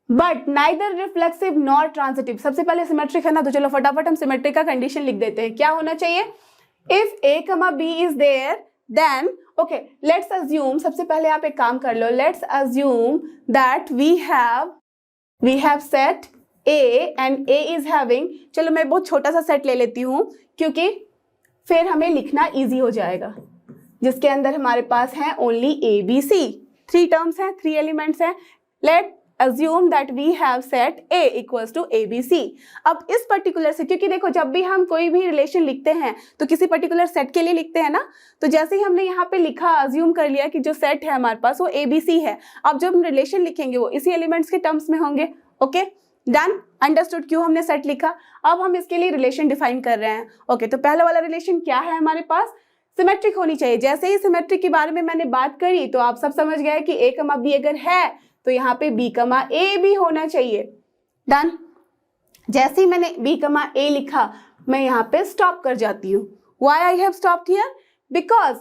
but neither reflexive nor transitive. सबसे पहले सिमेट्रिक है ना, तो चलो फटाफट हम सिमेट्रिक का कंडीशन लिख देते हैं. क्या होना चाहिए, if a, b is there then okay let's assume, सबसे पहले आप एक काम कर लो, let's assume that we have set a and a is having, चलो मैं बहुत छोटा सा सेट ले लेती हूँ क्योंकि फिर हमें लिखना इजी हो जाएगा, जिसके अंदर हमारे पास है only a b c. 3 terms हैं, 3 एलिमेंट्स हैं. Let assume that we have set a equals to abc. अब इस पर्टिकुलर से, क्योंकि देखो जब भी हम कोई भी रिलेशन लिखते हैं तो किसी पर्टिकुलर सेट के लिए लिखते हैं ना, तो जैसे ही हमने यहाँ पे लिखा अज्यूम कर लिया कि जो सेट है हमारे पास वो abc है. अब जब हम रिलेशन लिखेंगे वो इसी एलिमेंट्स के टर्म्स में होंगे. ओके डन, अंडरस्टूड क्यों हमने सेट लिखा. अब हम इसके लिए रिलेशन डिफाइन कर रहे हैं. ओके तो पहला वाला रिलेशन क्या है हमारे पास, सिमेट्रिक होनी चाहिए. जैसे ही सिमेट्रिक के बारे में मैंने बात करी तो आप सब समझ गए कि a, b अगर है तो यहाँ पे b, a भी होना चाहिए. डन. जैसे ही मैंने b, a लिखा मैं यहाँ पे स्टॉप कर जाती हूँ. Why I have stopped here? Because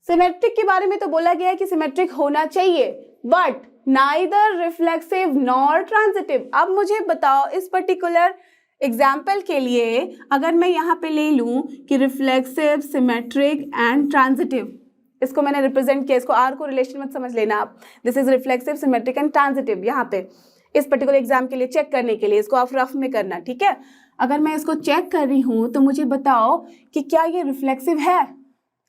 symmetric के बारे में तो बोला गया है कि सिमेट्रिक होना चाहिए but neither reflexive nor transitive. अब मुझे बताओ इस पर्टिकुलर एग्जाम्पल के लिए अगर मैं यहाँ पे ले लूँ कि रिफ्लेक्सिव, सिमेट्रिक एंड ट्रांजिटिव, इसको मैंने रिप्रेजेंट किया, इसको आर को रिलेशन मत समझ लेना आप. This is reflexive, symmetric and transitive. यहाँ पे इस पर्टिकुलर एग्जाम के लिए चेक करने के लिए इसको आप रफ में करना. ठीक है, अगर मैं इसको चेक कर रही हूँ तो मुझे बताओ कि क्या ये रिफ्लेक्सिव है.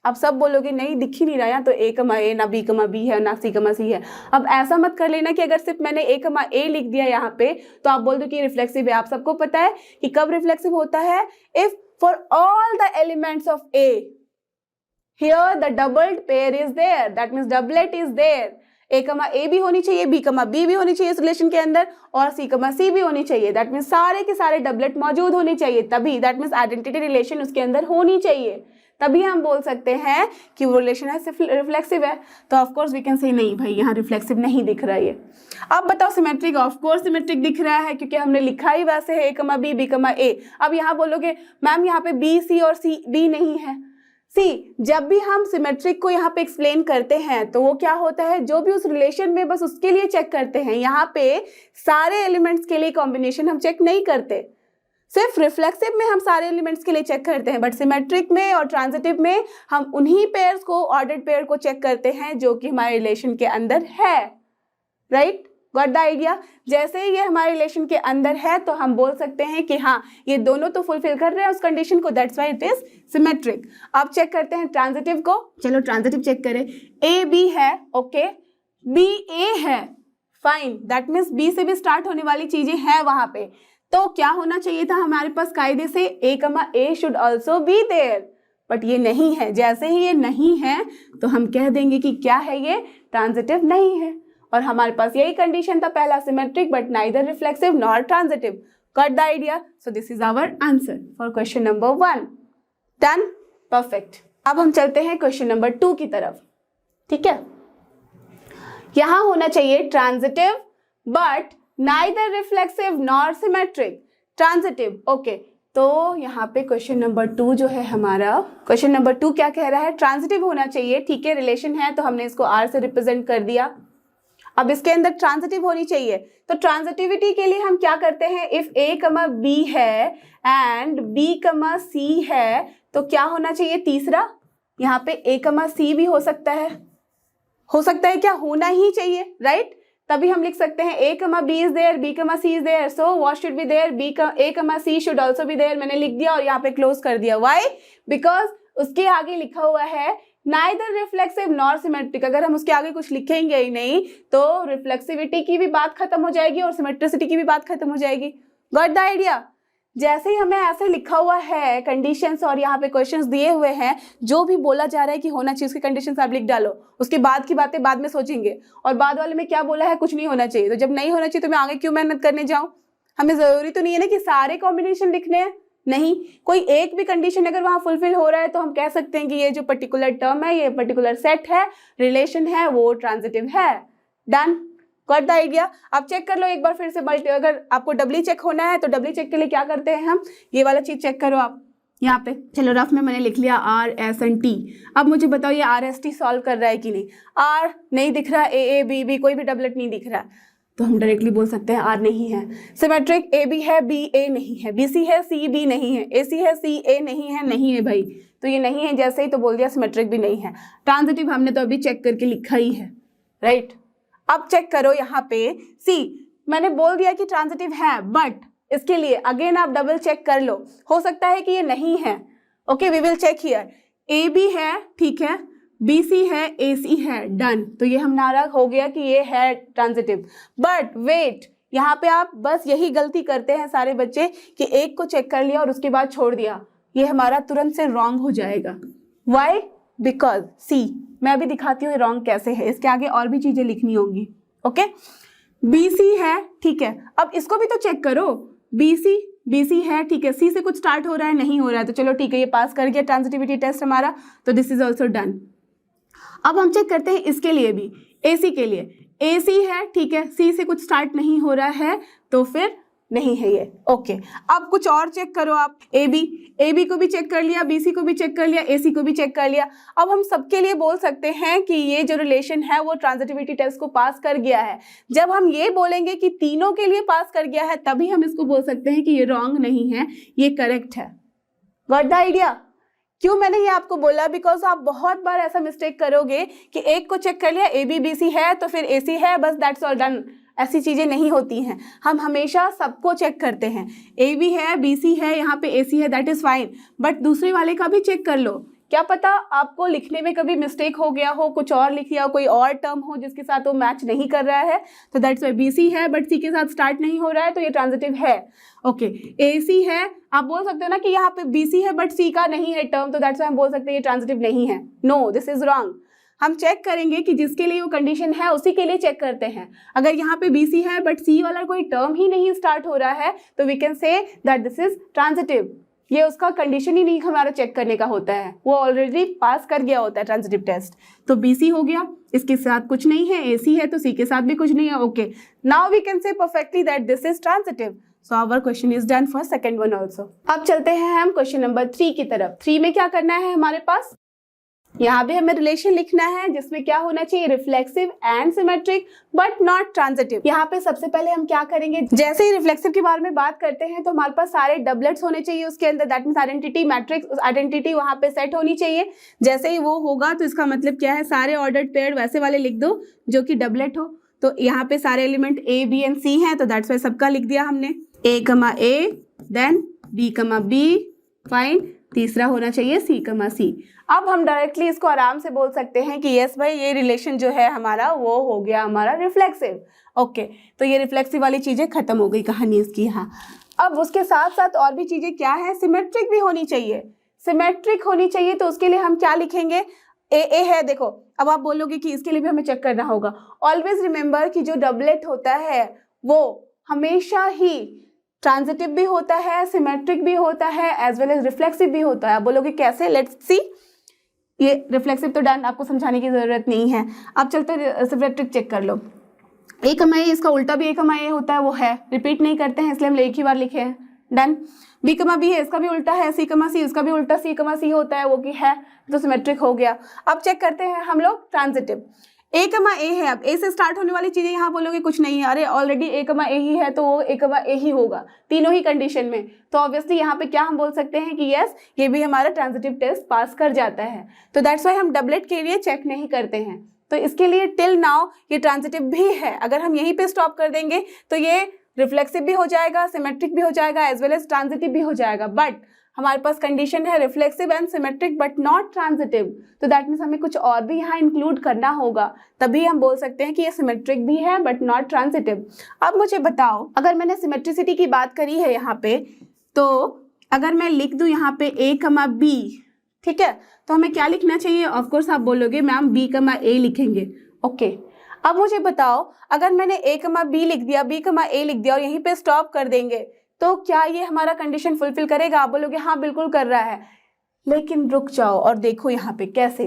आप सब बोलोगे नहीं दिख ही नहीं रहा है, तो a, ना b, b है ना c, c है. अब ऐसा मत कर लेना कि अगर सिर्फ मैंने a, a लिख दिया यहाँ पे तो आप बोल दो कि रिफ्लेक्सिव है. आप सबको पता है कि कब रिफ्लेक्सिव होता है, if for all the elements of a here the doubled pair is there, that means doublet is there. A comma ए भी होनी चाहिए, बी कमा बी भी होनी चाहिए इस रिलेशन के अंदर, और सी कमा सी भी होनी चाहिए। दैट मीन्स सारे के सारे डबलेट मौजूद होने चाहिए, तभी दैट मीन्स आइडेंटिटी रिलेशन उसके अंदर होनी चाहिए, तभी हम बोल सकते हैं कि वो रिलेशन है सिर्फ रिफ्लेक्सिव है। तो ऑफकोर्स वी कैन से नहीं भाई यहाँ रिफ्लेक्सिव नहीं दिख रहा है ये। अब बताओ सिमेट्रिक, ऑफकोर्स सिमेट्रिक दिख रहा है क्योंकि हमने लिखा ही वैसे है ए कमा बी, बी कमा ए। अब यहाँ बोलोगे मैम यहाँ पे बी सी और सी बी नहीं है। सी जब भी हम सिमेट्रिक को यहाँ पे एक्सप्लेन करते हैं तो वो क्या होता है, जो भी उस रिलेशन में बस उसके लिए चेक करते हैं, यहाँ पे सारे एलिमेंट्स के लिए कॉम्बिनेशन हम चेक नहीं करते, सिर्फ रिफ्लेक्सिव में हम सारे एलिमेंट्स के लिए चेक करते हैं, बट सिमेट्रिक में और ट्रांजिटिव में हम उन्हीं पेयर्स को, ऑर्डर्ड पेयर को चेक करते हैं जो कि हमारे रिलेशन के अंदर है। Right, got the idea. जैसे ही ये हमारे रिलेशन के अंदर है तो हम बोल सकते हैं कि हाँ ये दोनों तो फुलफिल कर रहे हैं उस कंडीशन को, that's why it is symmetric. अब चेक करते हैं ट्रांजिटिव को, चलो ट्रांजिटिव चेक करें। ए बी है, ओके, बी ए है, फाइन, दैट मीन्स बी से भी स्टार्ट होने वाली चीजें हैं वहां पे, तो क्या होना चाहिए था हमारे पास कायदे से A comma A should also be there, but ये नहीं है। जैसे ही ये नहीं है तो हम कह देंगे कि क्या है, ये ट्रांजिटिव नहीं है। और हमारे पास यही कंडीशन था पहला, symmetric but neither reflexive nor transitive. Got the idea? So this is our answer for question number 1। Done, perfect. अब हम चलते हैं क्वेश्चन नंबर 2 की तरफ। ठीक है, यहां होना चाहिए transitive but neither reflexive nor symmetric, transitive. Okay, तो यहाँ पे क्वेश्चन नंबर 2 जो है हमारा, क्वेश्चन नंबर 2 क्या कह रहा है, ट्रांजिटिव होना चाहिए। ठीक है, रिलेशन है तो हमने इसको आर से रिप्रेजेंट कर दिया। अब इसके अंदर ट्रांजिटिव होनी चाहिए, तो ट्रांजिटिविटी के लिए हम क्या करते हैं, इफ ए कमा बी है एंड बी कमा सी है तो क्या होना चाहिए तीसरा, यहाँ पे ए कमा सी भी हो सकता है क्या, होना ही चाहिए, राइट। तभी हम लिख सकते हैं ए कमा B is there, B comma C is there, so what should be there, A comma C should also be there. मैंने लिख दिया और यहाँ पे क्लोज कर दिया। व्हाई? बिकॉज उसके आगे लिखा हुआ है नाइदर रिफ्लेक्सिव नॉर सिमेट्रिक। अगर हम उसके आगे कुछ लिखेंगे ही नहीं तो रिफ्लेक्सिविटी की भी बात खत्म हो जाएगी और सिमेट्रिसिटी की भी बात खत्म हो जाएगी। Got the idea? जैसे ही हमें ऐसे लिखा हुआ है कंडीशंस और यहाँ पे क्वेश्चंस दिए हुए हैं, जो भी बोला जा रहा है कि होना चाहिए उसकी कंडीशंस आप लिख डालो, उसके बाद की बातें बाद में सोचेंगे। और बाद वाले में क्या बोला है, कुछ नहीं होना चाहिए, तो जब नहीं होना चाहिए तो मैं आगे क्यों मेहनत करने जाऊं। हमें जरूरी तो नहीं है ना कि सारे कॉम्बिनेशन लिखने हैं, नहीं, कोई एक भी कंडीशन अगर वहां फुलफिल हो रहा है तो हम कह सकते हैं कि ये जो पर्टिकुलर टर्म है, ये पर्टिकुलर सेट है, रिलेशन है, वो ट्रांजिटिव है। Done, got the idea? आप चेक कर लो एक बार फिर से, अगर आपको डबली चेक होना है तो डबली चेक के लिए क्या करते हैं हम, ये वाला चीज चेक करो आप यहाँ पे। चलो रफ में मैंने लिख लिया आर एस एंड टी। अब मुझे बताओ ये आर एस टी सॉल्व कर रहा है कि नहीं। आर नहीं दिख रहा, ए बी बी कोई भी डबलेट नहीं दिख रहा, तो हम डायरेक्टली बोल सकते हैं आर नहीं है। सिमेट्रिक ए बी है, बी ए नहीं है, बी सी है, सी बी नहीं है, ए सी है, सी ए नहीं है भाई, तो ये नहीं है जैसे ही तो बोल दिया सिमेट्रिक भी नहीं है। ट्रांजिटिव हमने तो अभी चेक करके लिखा ही है, राइट। अब चेक करो यहाँ पे सी, मैंने बोल दिया कि ट्रांजिटिव है, बट इसके लिए अगेन आप डबल चेक कर लो, हो सकता है कि ये नहीं है। Okay, we will check here. A B है, ठीक है, बी सी है, ए सी है, डन, तो ये हमारा हो गया कि ये है ट्रांजिटिव। बट वेट, यहाँ पे आप बस यही गलती करते हैं सारे बच्चे कि एक को चेक कर लिया और उसके बाद छोड़ दिया, ये हमारा तुरंत से रॉन्ग हो जाएगा। वाई? बिकॉज सी, मैं अभी दिखाती हूँ रॉन्ग कैसे है, इसके आगे और भी चीजें लिखनी होंगी। ओके, बी सी है, ठीक है, अब इसको भी तो चेक करो, बी सी है, ठीक है, सी से कुछ स्टार्ट हो रहा है, नहीं हो रहा है, तो चलो ठीक है, ये पास कर गया ट्रांजिटिविटी टेस्ट हमारा, तो दिस इज ऑल्सो डन। अब हम चेक करते हैं इसके लिए भी, ए सी के लिए, ए सी है, ठीक है, सी से कुछ स्टार्ट नहीं हो रहा है तो फिर नहीं है ये। ओके, अब कुछ और चेक करो आप, ए बी को भी चेक कर लिया, बी सी को भी चेक कर लिया, ए सी को भी चेक कर लिया। अब हम सबके लिए बोल सकते हैं कि ये जो रिलेशन है वो ट्रांजिटिविटी टेस्ट को पास कर गया है। जब हम ये बोलेंगे कि तीनों के लिए पास कर गया है तभी हम इसको बोल सकते हैं कि ये रॉन्ग नहीं है, ये करेक्ट है। Got the idea? क्यों मैंने ये आपको बोला, बिकॉज आप बहुत बार ऐसा मिस्टेक करोगे कि एक को चेक कर लिया, ए बी बी सी है तो फिर ए सी है, बस दैट्स ऑल डन। ऐसी चीजें नहीं होती हैं, हम हमेशा सबको चेक करते हैं। ए बी है, बी सी है, यहाँ पे ए सी है, दैट इज फाइन, बट दूसरे वाले का भी चेक कर लो। क्या पता आपको लिखने में कभी मिस्टेक हो गया हो, कुछ और लिख लिया हो, कोई और टर्म हो जिसके साथ वो मैच नहीं कर रहा है, तो दैट्स वाई बी सी है बट सी के साथ स्टार्ट नहीं हो रहा है तो ये ट्रांजिटिव है। ओके, ए सी है, आप बोल सकते हो ना कि यहाँ पे बी सी है बट सी का नहीं है टर्म, तो दैट्स वाई हम बोल सकते हैं ये ट्रांजिटिव नहीं है। No, this is wrong. हम चेक करेंगे कि जिसके लिए वो कंडीशन है उसी के लिए चेक करते हैं। अगर यहाँ पे BC है बट C वाला कोई टर्म ही नहीं स्टार्ट हो रहा है तो we can say that this is transitive. ये उसका कंडीशन ही नहीं हमारा चेक करने का होता है, वो ऑलरेडी पास कर गया होता है ट्रांजिटिव टेस्ट। तो BC हो गया, इसके साथ कुछ नहीं है, AC है तो C के साथ भी कुछ नहीं है। Okay, now we can say perfectly that this is transitive. So our question is done for second one also. अब चलते हैं हम क्वेश्चन नंबर 3 की तरफ। 3 में क्या करना है हमारे पास, यहाँ भी हमें रिलेशन लिखना है जिसमें क्या होना चाहिए, reflexive and symmetric but not transitive. यहाँ पे सबसे पहले हम क्या करेंगे, जैसे ही रिफ्लेक्सिव के बारे में बात करते हैं तो हमारे पास सारे डबलेट्स होने चाहिए उसके अंदर, that means identity matrix identity वहाँ पे सेट होनी चाहिए। जैसे ही वो होगा तो इसका मतलब क्या है, सारे ऑर्डर्ड पेयर वैसे वाले लिख दो जो कि डबलेट हो। तो यहाँ पे सारे element A, B and C हैं, तो दैट्स वाई सबका लिख दिया हमने, A, देन B, फाइन, तीसरा होना चाहिए C। अब हम डायरेक्टली इसको आराम से बोल सकते हैं कि यस भाई ये रिलेशन जो है हमारा वो हो गया हमारा रिफ्लेक्सिव। ओके, तो ये रिफ्लेक्सिव वाली चीजें खत्म हो गई कहानी इसकी यहाँ। अब उसके साथ साथ और भी चीजें क्या है, सिमेट्रिक भी होनी चाहिए। सिमेट्रिक होनी चाहिए तो उसके लिए हम क्या लिखेंगे, ए है। देखो अब आप बोलोगे कि इसके लिए भी हमें चेक करना होगा। ऑलवेज रिमेंबर कि जो डबलेट होता है वो हमेशा ही ट्रांजिटिव भी होता है, सिमेट्रिक भी होता है, एज वेल एज रिफ्लेक्सिव भी होता है। आप बोलोगे कैसे, लेट्स सी। ये रिफ्लेक्सिव तो डन, आपको समझाने की जरूरत नहीं है। अब चलते सिमेट्रिक चेक कर लो। A, इसका उल्टा भी A, होता है, वो है, रिपीट नहीं करते हैं इसलिए हम एक ही बार लिखे हैं, डन। B, है, इसका भी उल्टा है, C, उसका भी उल्टा C, होता है, वो की है, तो सिमेट्रिक हो गया। अब चेक करते हैं हम लोग ट्रांजिटिव। A, है, अब A से स्टार्ट होने वाली चीजें यहाँ बोलोगे कुछ नहीं है, अरे ऑलरेडी A, ही है तो वो A, ही होगा तीनों ही कंडीशन में। तो ऑब्वियसली यहाँ पे क्या हम बोल सकते हैं कि यस ये भी हमारा ट्रांजिटिव टेस्ट पास कर जाता है। तो दैट्स वाई हम डबलेट के लिए चेक नहीं करते हैं। तो इसके लिए टिल नाउ ये ट्रांजिटिव भी है। अगर हम यहीं पे स्टॉप कर देंगे तो ये रिफ्लेक्सिव भी हो जाएगा, सिमेट्रिक भी हो जाएगा, एज वेल एज ट्रांजिटिव भी हो जाएगा। बट हमारे पास कंडीशन है reflexive and symmetric but not transitive, तो दैट मीन्स हमें कुछ और भी यहाँ इंक्लूड करना होगा, तभी हम बोल सकते हैं कि ये सिमेट्रिक भी है बट नॉट ट्रांजिटिव। अब मुझे बताओ, अगर मैंने सिमेट्रिसिटी की बात करी है यहाँ पे, तो अगर मैं लिख दूं यहाँ पे A, B, ठीक है, तो हमें क्या लिखना चाहिए? ऑफकोर्स आप बोलोगे मैम B, A लिखेंगे। ओके, अब मुझे बताओ अगर मैंने A, B लिख दिया, B, A लिख दिया और यहीं पे स्टॉप कर देंगे तो क्या ये हमारा कंडीशन फुलफिल करेगा? आप बोलोगे हाँ बिल्कुल कर रहा है, लेकिन रुक जाओ और देखो यहाँ पे कैसे।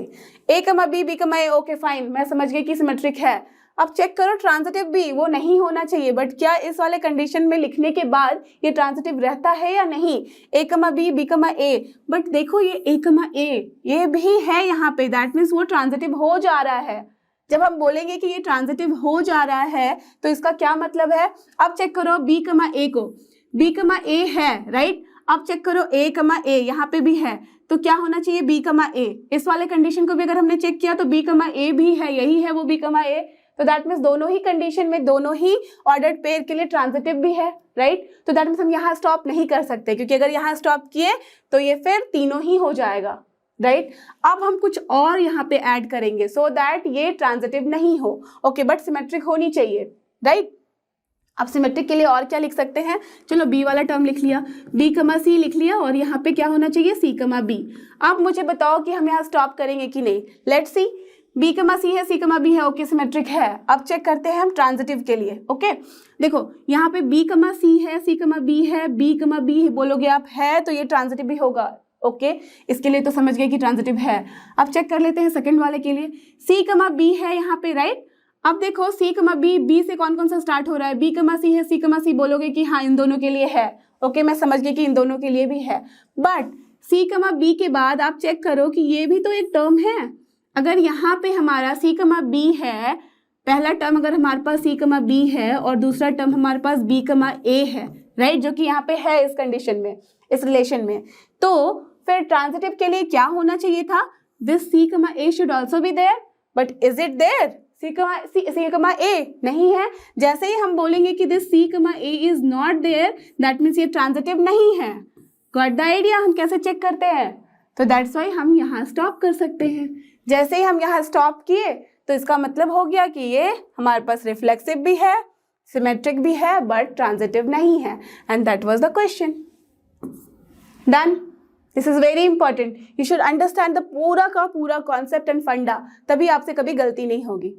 A, B, A, okay fine, मैं समझ गई कि सिमेट्रिक है। अब चेक करो ट्रांजिटिव भी, वो नहीं होना चाहिए, बट क्या इस वाले कंडीशन में लिखने के बाद ये ट्रांजिटिव रहता है या नहीं? A, B, A, बट देखो ये A, ये भी है यहाँ पे, दैट मीन्स वो ट्रांजिटिव हो जा रहा है। जब हम बोलेंगे कि ये ट्रांजिटिव हो जा रहा है तो इसका क्या मतलब है? अब चेक करो B, A को, B, A है, राइट। अब चेक करो A, A यहाँ पे भी है, तो क्या होना चाहिए? B, A। इस वाले कंडीशन को भी अगर हमने चेक किया तो B, A भी है, यही है वो B, A। तो दैट मीन्स दोनों ही कंडीशन में दोनों ही ऑर्डर्ड पेयर के लिए ट्रांजिटिव भी है, राइट। तो दैट मीन्स हम यहाँ स्टॉप नहीं कर सकते, क्योंकि अगर यहाँ स्टॉप किए तो ये फिर तीनों ही हो जाएगा, राइट। अब हम कुछ और यहाँ पे ऐड करेंगे सो दैट ये ट्रांजिटिव नहीं हो, ओके, बट सिमेट्रिक होनी चाहिए, राइट। अब सिमेट्रिक के लिए और क्या लिख सकते हैं? चलो B वाला टर्म लिख लिया, B, C लिख लिया, और यहाँ पे क्या होना चाहिए? C, B। अब मुझे बताओ कि हम यहाँ स्टॉप करेंगे कि नहीं। लेट्स सी, B, C है, C, B है, ओके सिमेट्रिक है। अब चेक करते हैं हम ट्रांजिटिव के लिए, ओके। देखो यहाँ पे B, C है, C, B है, B, B बोलोगे आप है तो ये ट्रांजिटिव भी होगा, ओके। इसके लिए तो समझ गए कि ट्रांजिटिव है। अब चेक कर लेते हैं सेकंड वाले के लिए, C, B है यहाँ पे, राइट। अब देखो C, B से कौन कौन सा स्टार्ट हो रहा है? B, C है, C, बोलोगे कि हाँ इन दोनों के लिए है, ओके, मैं समझ गई कि इन दोनों के लिए भी है। बट C, B के बाद आप चेक करो कि ये भी तो एक टर्म है। अगर यहाँ पे हमारा C, B है, पहला टर्म अगर हमारे पास C, B है और दूसरा टर्म हमारे पास B, A है, राइट, जो कि यहाँ पे है इस कंडीशन में, इस रिलेशन में, तो फिर ट्रांजिटिव के लिए क्या होना चाहिए था? This C, A should also be there, but is it there? C, A नहीं है। जैसे ही हम बोलेंगे कि this C, A is not there, that means ये ट्रांजिटिव नहीं है। Got the idea? हम कैसे चेक करते हैं? तो दैट्स वाई हम यहाँ स्टॉप कर सकते हैं। जैसे ही हम यहाँ स्टॉप किए तो इसका मतलब हो गया कि ये हमारे पास रिफ्लेक्सिव भी है, सिमेट्रिक भी है, बट ट्रांजिटिव नहीं है, and that was the question. Done. This is very important, you should understand the पूरा का पूरा कॉन्सेप्ट एंड फंडा, तभी आपसे कभी गलती नहीं होगी।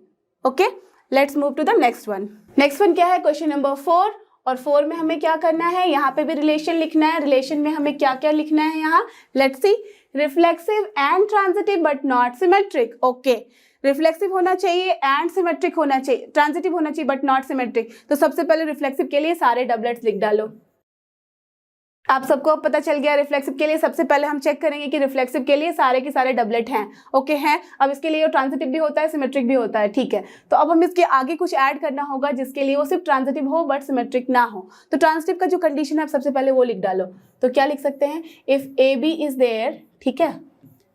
Okay, let's move to the next one. Next one क्या है, क्वेश्चन नंबर 4, और 4 में हमें क्या करना है, यहाँ पे भी रिलेशन लिखना है। रिलेशन में हमें क्या क्या लिखना है यहाँ, let's see. Reflexive and transitive but not symmetric. Okay, reflexive होना चाहिए एंड सिमेट्रिक होना चाहिए, ट्रांजिटिव होना चाहिए बट नॉट सिमेट्रिक। तो सबसे पहले रिफ्लेक्सिव के लिए सारे डबलेट्स लिख डालो। आप सबको अब पता चल गया रिफ्लेक्सिव के लिए सबसे पहले हम चेक करेंगे कि रिफ्लेक्सिव के लिए सारे के सारे डबलेट हैं। ओके हैं, अब इसके लिए ट्रांजिटिव भी होता है, सिमेट्रिक भी होता है, ठीक है। तो अब हम इसके आगे कुछ ऐड करना होगा जिसके लिए वो सिर्फ ट्रांजिटिव हो बट सिमेट्रिक ना हो। तो ट्रांजिटिव का जो कंडीशन है सबसे पहले वो लिख डालो। तो क्या लिख सकते हैं, if A B is there, ठीक है,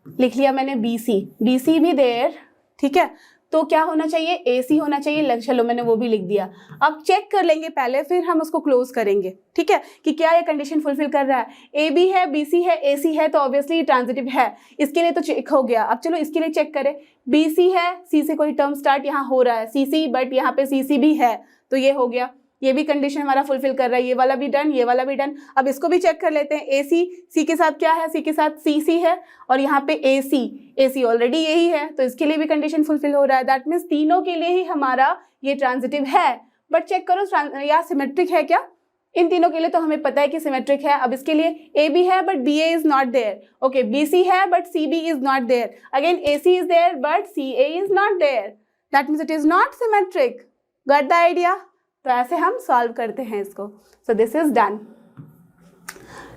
लिख लिया मैंने बी सी भी देयर, ठीक है। तो क्या होना चाहिए, ए सी होना चाहिए, चलो मैंने वो भी लिख दिया। अब चेक कर लेंगे पहले, फिर हम उसको क्लोज करेंगे, ठीक है, कि क्या ये कंडीशन फुलफिल कर रहा है। ए बी है, बी सी है, ए सी है, तो ऑब्वियसली ट्रांजिटिव है, इसके लिए तो चेक हो गया। अब चलो इसके लिए चेक करें, बी सी है, सी से कोई टर्म स्टार्ट यहाँ हो रहा है, सी सी, बट यहाँ पे सी सी भी है, तो ये हो गया, ये भी कंडीशन हमारा फुलफिल कर रहा है। ये वाला भी डन, ये वाला भी डन। अब इसको भी चेक कर लेते हैं, ए सी, सी के साथ क्या है, सी के साथ सी सी है, और यहाँ पे ए सी ऑलरेडी यही है, तो इसके लिए भी कंडीशन फुलफिल हो रहा है। दैट मीन्स तीनों के लिए ही हमारा ये ट्रांजिटिव है। बट चेक करो या सिमेट्रिक है क्या, इन तीनों के लिए तो हमें पता है कि सिमेट्रिक है। अब इसके लिए ए बी है but B A is not there, okay, B C है but C B is not there, again A C is there but C A is not there, that means it is not symmetric. Got the idea? तो ऐसे हम solve करते हैं इसको। So this is done.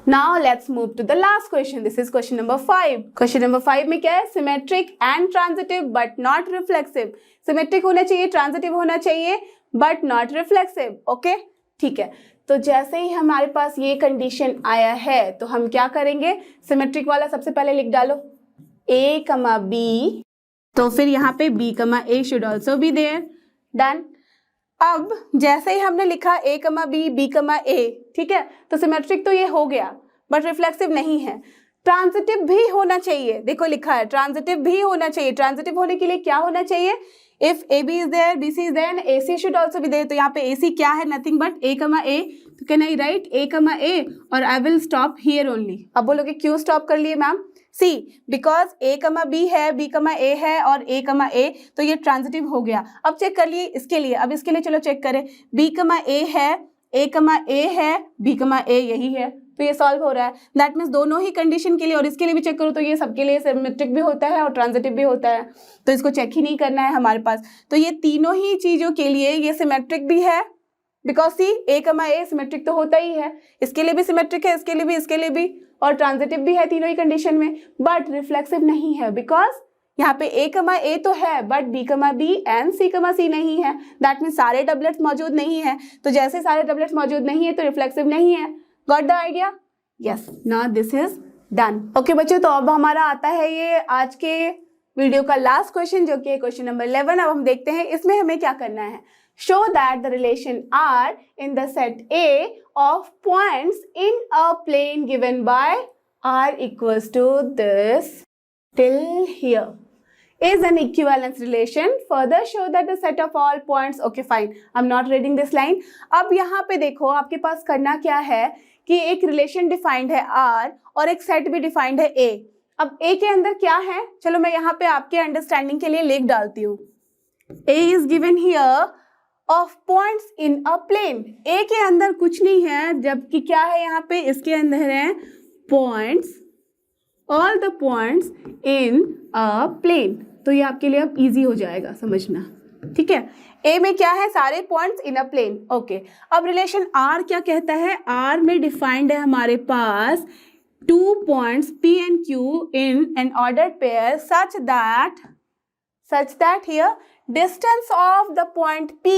Now let's move to the last question, this is question number 5। Question number 5 में क्या है, symmetric and transitive but not reflexive. Symmetric होना चाहिए, ट्रांजिटिव होना चाहिए बट नॉट रिफ्लेक्सिव। ओके, ठीक है। तो जैसे ही हमारे पास ये कंडीशन आया है तो हम क्या करेंगे, सिमेट्रिक वाला सबसे पहले लिख डालो, a, b, तो फिर यहाँ पे b, a should also be there, done. अब जैसे ही हमने लिखा a, b, a, ठीक है, तो सिमेट्रिक तो ये हो गया बट रिफ्लेक्सिव नहीं है। ट्रांजिटिव भी होना चाहिए, देखो लिखा है ट्रांजिटिव भी होना चाहिए। ट्रांजिटिव होने के लिए क्या होना चाहिए, if A B is there, B C is there, A C should also be there. तो यहाँ पे ए सी क्या है, नथिंग बट a, a, तो can I write a, a और I will stop here only. अब बोलोगे क्यों स्टॉप कर लिए ma'am, see because a, b है, b, a है और a, a, तो ये ट्रांजिटिव हो गया। अब चेक कर लिए इसके लिए, अब इसके लिए चलो चेक करें, b, a है, a, a है, b, a यही है, तो ये सॉल्व हो रहा है। दैट मीन्स दोनों ही कंडीशन के लिए और इसके लिए भी चेक करो तो ये सबके लिए सिमेट्रिक भी होता है और ट्रांजिटिव भी होता है, तो इसको चेक ही नहीं करना है हमारे पास। तो ये तीनों ही चीज़ों के लिए ये सिमेट्रिक भी है, because see a, a symmetric तो होता ही है, इसके लिए भी सिमेट्रिक है, इसके लिए भी और ट्रांजिटिव भी है तीनों ही कंडीशन में, बट रिफ्लेक्सिव नहीं है बिकॉज यहाँ पे a, a तो है but b, b and c, c नहीं है। दैट मीन्स सारे डबलेट्स मौजूद नहीं है, तो जैसे सारे डबलेट्स मौजूद नहीं है तो रिफ्लेक्सिव नहीं है। Got the idea? Yes, now this is done. Okay बच्चों, तो अब हमारा आता है ये आज के वीडियो का लास्ट क्वेश्चन जो कि है क्वेश्चन नंबर 11। अब हम देखते हैं इसमें हमें क्या करना है। Show that the relation R in the set A of points in a plane given by R equals to this till here is an equivalence relation. Further show that the set of all points, okay fine, I'm not reading this line. अब यहाँ पे देखो आपके पास करना क्या है कि एक रिलेशन डिफाइंड है R और एक सेट भी डिफाइंड है A। अब A के अंदर क्या है, चलो मैं यहाँ पे आपके अंडरस्टैंडिंग के लिए लिख डालती हूँ। A is given here of points in a plane। A के अंदर कुछ नहीं है, जबकि क्या है यहाँ पे, इसके अंदर है points, all the points in a plane। तो ये आपके लिए अब इजी हो जाएगा समझना, ठीक है। A में क्या है, सारे points in a plane. Okay, अब रिलेशन R क्या कहता है, R में डिफाइंड है हमारे पास 2 points P and Q in an ordered pair such that here distance of the point P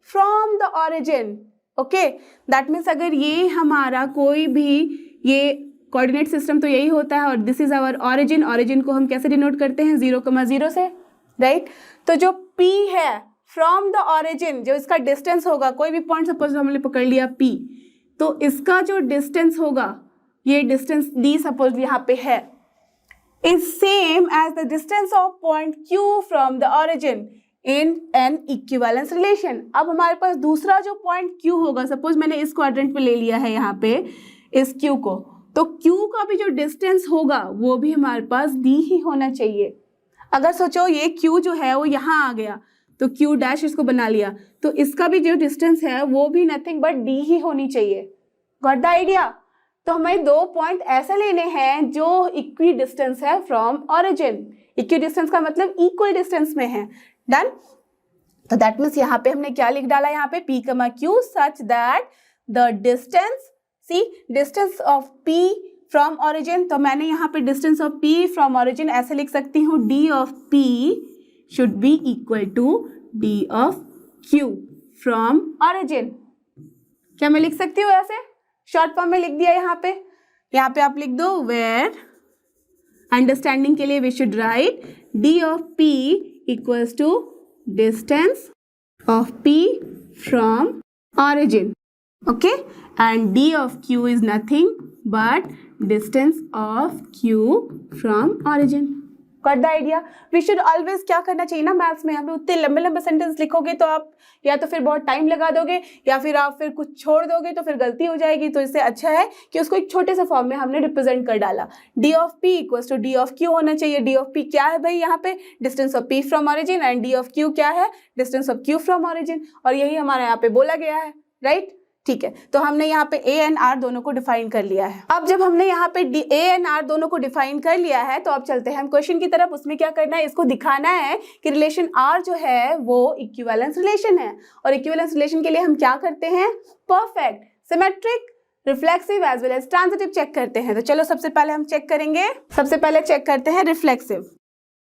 from the origin, okay, that means अगर ये हमारा कोई भी ये कोऑर्डिनेट सिस्टम तो यही होता है और this is our origin. Origin को हम कैसे डिनोट करते हैं, 0,0 से, राइट। तो जो P है फ्रॉम द ऑरिजिन, जो इसका डिस्टेंस होगा, कोई भी पॉइंट सपोज हमने पकड़ लिया P, तो इसका जो डिस्टेंस होगा, ये डिस्टेंस D सपोज यहाँ पे है, is same as the distance of point Q from the origin in an equivalence relation। अब हमारे पास दूसरा जो पॉइंट Q होगा, सपोज मैंने इस क्वाड्रेंट पे ले लिया है यहाँ पे इस Q को, तो Q का भी जो डिस्टेंस होगा वो भी हमारे पास D ही होना चाहिए। अगर सोचो ये Q जो है वो यहाँ आ गया तो Q डैश इसको बना लिया, तो इसका भी जो डिस्टेंस है वो भी नथिंग बट D ही होनी चाहिए। Got the idea? तो हमें 2 पॉइंट ऐसे लेने हैं जो इक्वी डिस्टेंस है फ्रॉम ऑरिजिन। इक्वी डिस्टेंस का मतलब इक्वल डिस्टेंस में है। डन? तो दैट मीन्स यहाँ पे हमने क्या लिख डाला, यहाँ पे P, Q such that the distance, see distance of P from origin, तो मैंने यहाँ पे distance of P from origin ऐसे लिख सकती हूँ, D of P should be equal to D of Q from origin. क्या मैं लिख सकती हूँ ऐसे? शॉर्ट फॉर्म में लिख दिया यहाँ पे आप लिख दो वेयर, अंडरस्टैंडिंग के लिए we should write D of P equals to distance of P from origin, okay, and D of Q is nothing but distance of Q from origin. Got the idea? We should always क्या करना चाहिए ना maths में, हमें उतने लंबे लंबे sentence लिखोगे तो आप या तो फिर बहुत टाइम लगा दोगे या फिर आप फिर कुछ छोड़ दोगे तो फिर गलती हो जाएगी। तो इससे अच्छा है कि उसको एक छोटे से फॉर्म में हमने रिप्रेजेंट कर डाला। D of P equals to D of Q होना चाहिए। D ऑफ P क्या है भाई यहाँ पे? Distance of P from origin, and D of Q क्या है? Distance of Q from origin, और यही हमारे यहाँ पे बोला गया है, राइट? ठीक है, तो हमने यहाँ पे A एंड R दोनों को डिफाइन कर लिया है। अब जब हमने यहाँ पे A एंड R दोनों को डिफाइन कर लिया है तो अब चलते हैं हम क्वेश्चन की तरफ। उसमें क्या करना है, इसको दिखाना है कि रिलेशन R जो है वो इक्विवेलेंस रिलेशन है, और इक्विवेलेंस रिलेशन के लिए हम क्या करते हैं? Perfect, symmetric, reflexive as well as transitive check करते हैं। तो चलो सबसे पहले हम चेक करेंगे, सबसे पहले चेक करते हैं रिफ्लेक्सिव।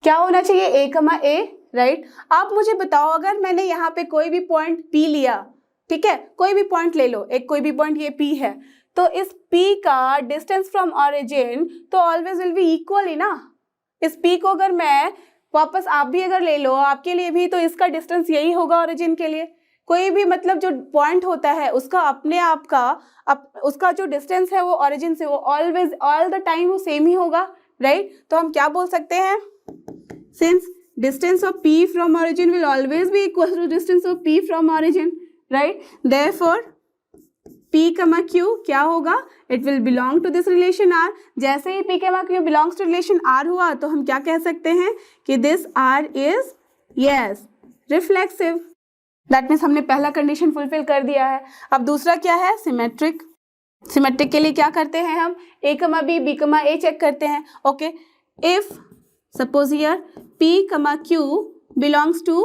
क्या होना चाहिए? A, right? आप मुझे बताओ, अगर मैंने यहाँ पे कोई भी पॉइंट P लिया, ठीक है, कोई भी पॉइंट ले लो, एक कोई भी पॉइंट ये P है, तो इस P का डिस्टेंस फ्रॉम ऑरिजिन तो ऑलवेज विल बी इक्वल ही ना। इस P को अगर मैं वापस, आप भी अगर ले लो, आपके लिए भी, तो इसका डिस्टेंस यही होगा ऑरिजिन के लिए। कोई भी मतलब जो पॉइंट होता है उसका अपने आप का उसका जो डिस्टेंस है वो ऑरिजिन से वो ऑलवेज ऑल द टाइम वो सेम ही होगा, राइट? तो हम क्या बोल सकते हैं, since distance of P from origin will always be equal to distance of P from origin, right? Therefore P, Q क्या होगा? It will belong to this relation R। जैसे ही P, Q belongs to relation R हुआ तो हम क्या कह सकते हैं कि this R is yes reflexive। That means हमने पहला कंडीशन फुलफिल कर दिया है। अब दूसरा क्या है? सिमेट्रिक। सिमेट्रिक के लिए क्या करते हैं हम? A, B, A चेक करते हैं। Okay, if suppose here P, Q belongs to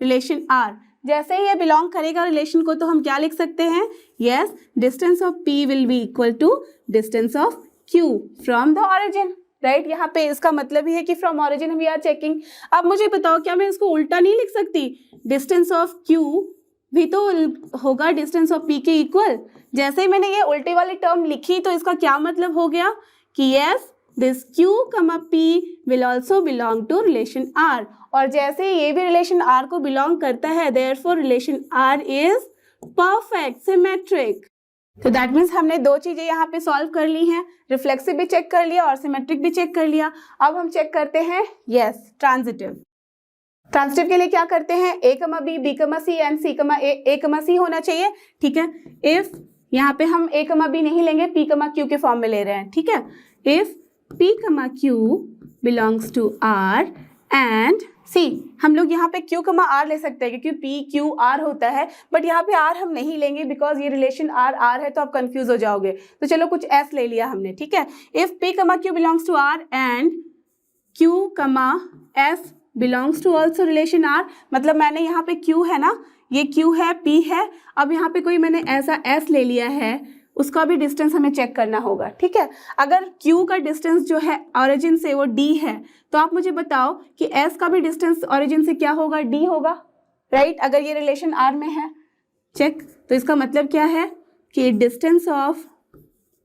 relation R, जैसे ही ये बिलोंग करेगा रिलेशन को तो हम क्या लिख सकते हैं? Yes, distance of P will be equal to distance of Q from the origin, right? यहाँ पे इसका मतलब ही है कि फ्रॉम ऑरिजिन हम आर चेकिंग। अब मुझे बताओ, क्या मैं इसको उल्टा नहीं लिख सकती? डिस्टेंस ऑफ Q भी तो होगा डिस्टेंस ऑफ P के इक्वल। जैसे ही मैंने ये उल्टे वाली टर्म लिखी तो इसका क्या मतलब हो गया कि yes this Q, P will also belong to relation R, और जैसे ये भी रिलेशन R को बिलोंग करता है therefore relation R is perfect symmetric। तो दैट मीन्स हमने दो चीजें यहाँ पे सॉल्व कर ली हैं, रिफ्लेक्सिव भी चेक कर लिया और सिमेट्रिक भी चेक कर लिया। अब हम चेक करते हैं यस ट्रांजिटिव। ट्रांजिटिव के लिए क्या करते हैं? A, B, C and A, C होना चाहिए, ठीक है? इफ यहाँ पे हम A, B नहीं लेंगे, P, Q के फॉर्म में ले रहे हैं, ठीक है? If P, Q belongs to R and C, हम लोग यहाँ पे Q, R ले सकते हैं क्योंकि P, Q, R होता है, बट यहाँ पे R हम नहीं लेंगे बिकॉज ये रिलेशन R है तो आप कंफ्यूज हो जाओगे। तो चलो कुछ S ले लिया हमने, ठीक है? If P, Q belongs to R and Q, S belongs to also relation R, मतलब मैंने यहाँ पे Q है ना, ये Q है, P है, अब यहाँ पे कोई मैंने ऐसा S ले लिया है, उसका भी डिस्टेंस हमें चेक करना होगा, ठीक है? अगर Q का डिस्टेंस जो है ऑरिजिन से वो D है तो आप मुझे बताओ कि S का भी डिस्टेंस ऑरिजिन से क्या होगा? D होगा, राइट? अगर ये रिलेशन R में है, चेक। तो इसका मतलब क्या है कि distance of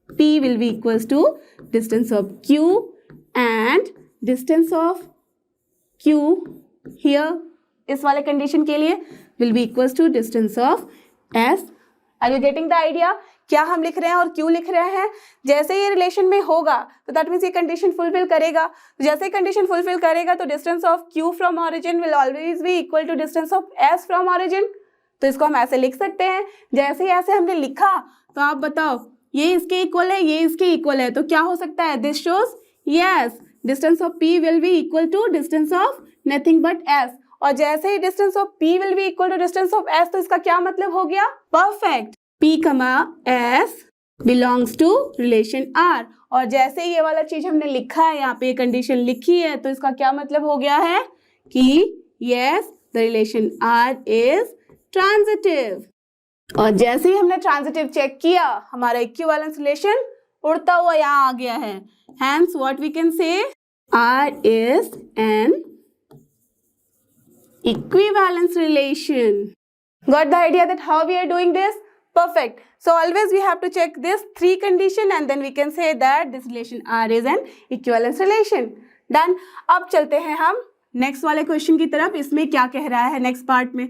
P will be equals to distance of Q and distance of Q here इस वाले कंडीशन के लिए will be equals to distance of S। Are you getting the idea? क्या हम लिख रहे हैं और क्यों लिख रहे हैं? जैसे ये रिलेशन में होगा तो दैट मीन्स ये कंडीशन फुलफिल करेगा। जैसे ही कंडीशन फुलफिल करेगा तो distance of Q from origin will always be equal to distance of S from origin. तो इसको हम ऐसे लिख सकते हैं। जैसे ही ऐसे हमने लिखा तो आप बताओ ये इसके इक्वल है, ये इसके इक्वल है, तो क्या हो सकता है? This shows yes distance of P will be equal to distance of nothing but S। और जैसे ही distance of P will be equal to distance of S, तो इसका क्या मतलब हो गया? Perfect. P, S belongs to relation R। और जैसे ये वाला चीज हमने लिखा है, यहाँ पे ये कंडीशन लिखी है, तो इसका क्या मतलब हो गया है कि yes the relation R is transitive. और जैसे ही हमने ट्रांजिटिव चेक किया, हमारा इक्विवेलेंस रिलेशन उड़ता हुआ यहाँ आ गया है। Hence what we can say, R is an equivalence relation. Got the idea that how we are doing this? Perfect. So always we have to check this three condition and then we can say that this relation R is an equivalence relation. Done. अब चलते हैं हम next वाले question की तरफ। इसमें क्या कह रहा है नेक्स्ट पार्ट में?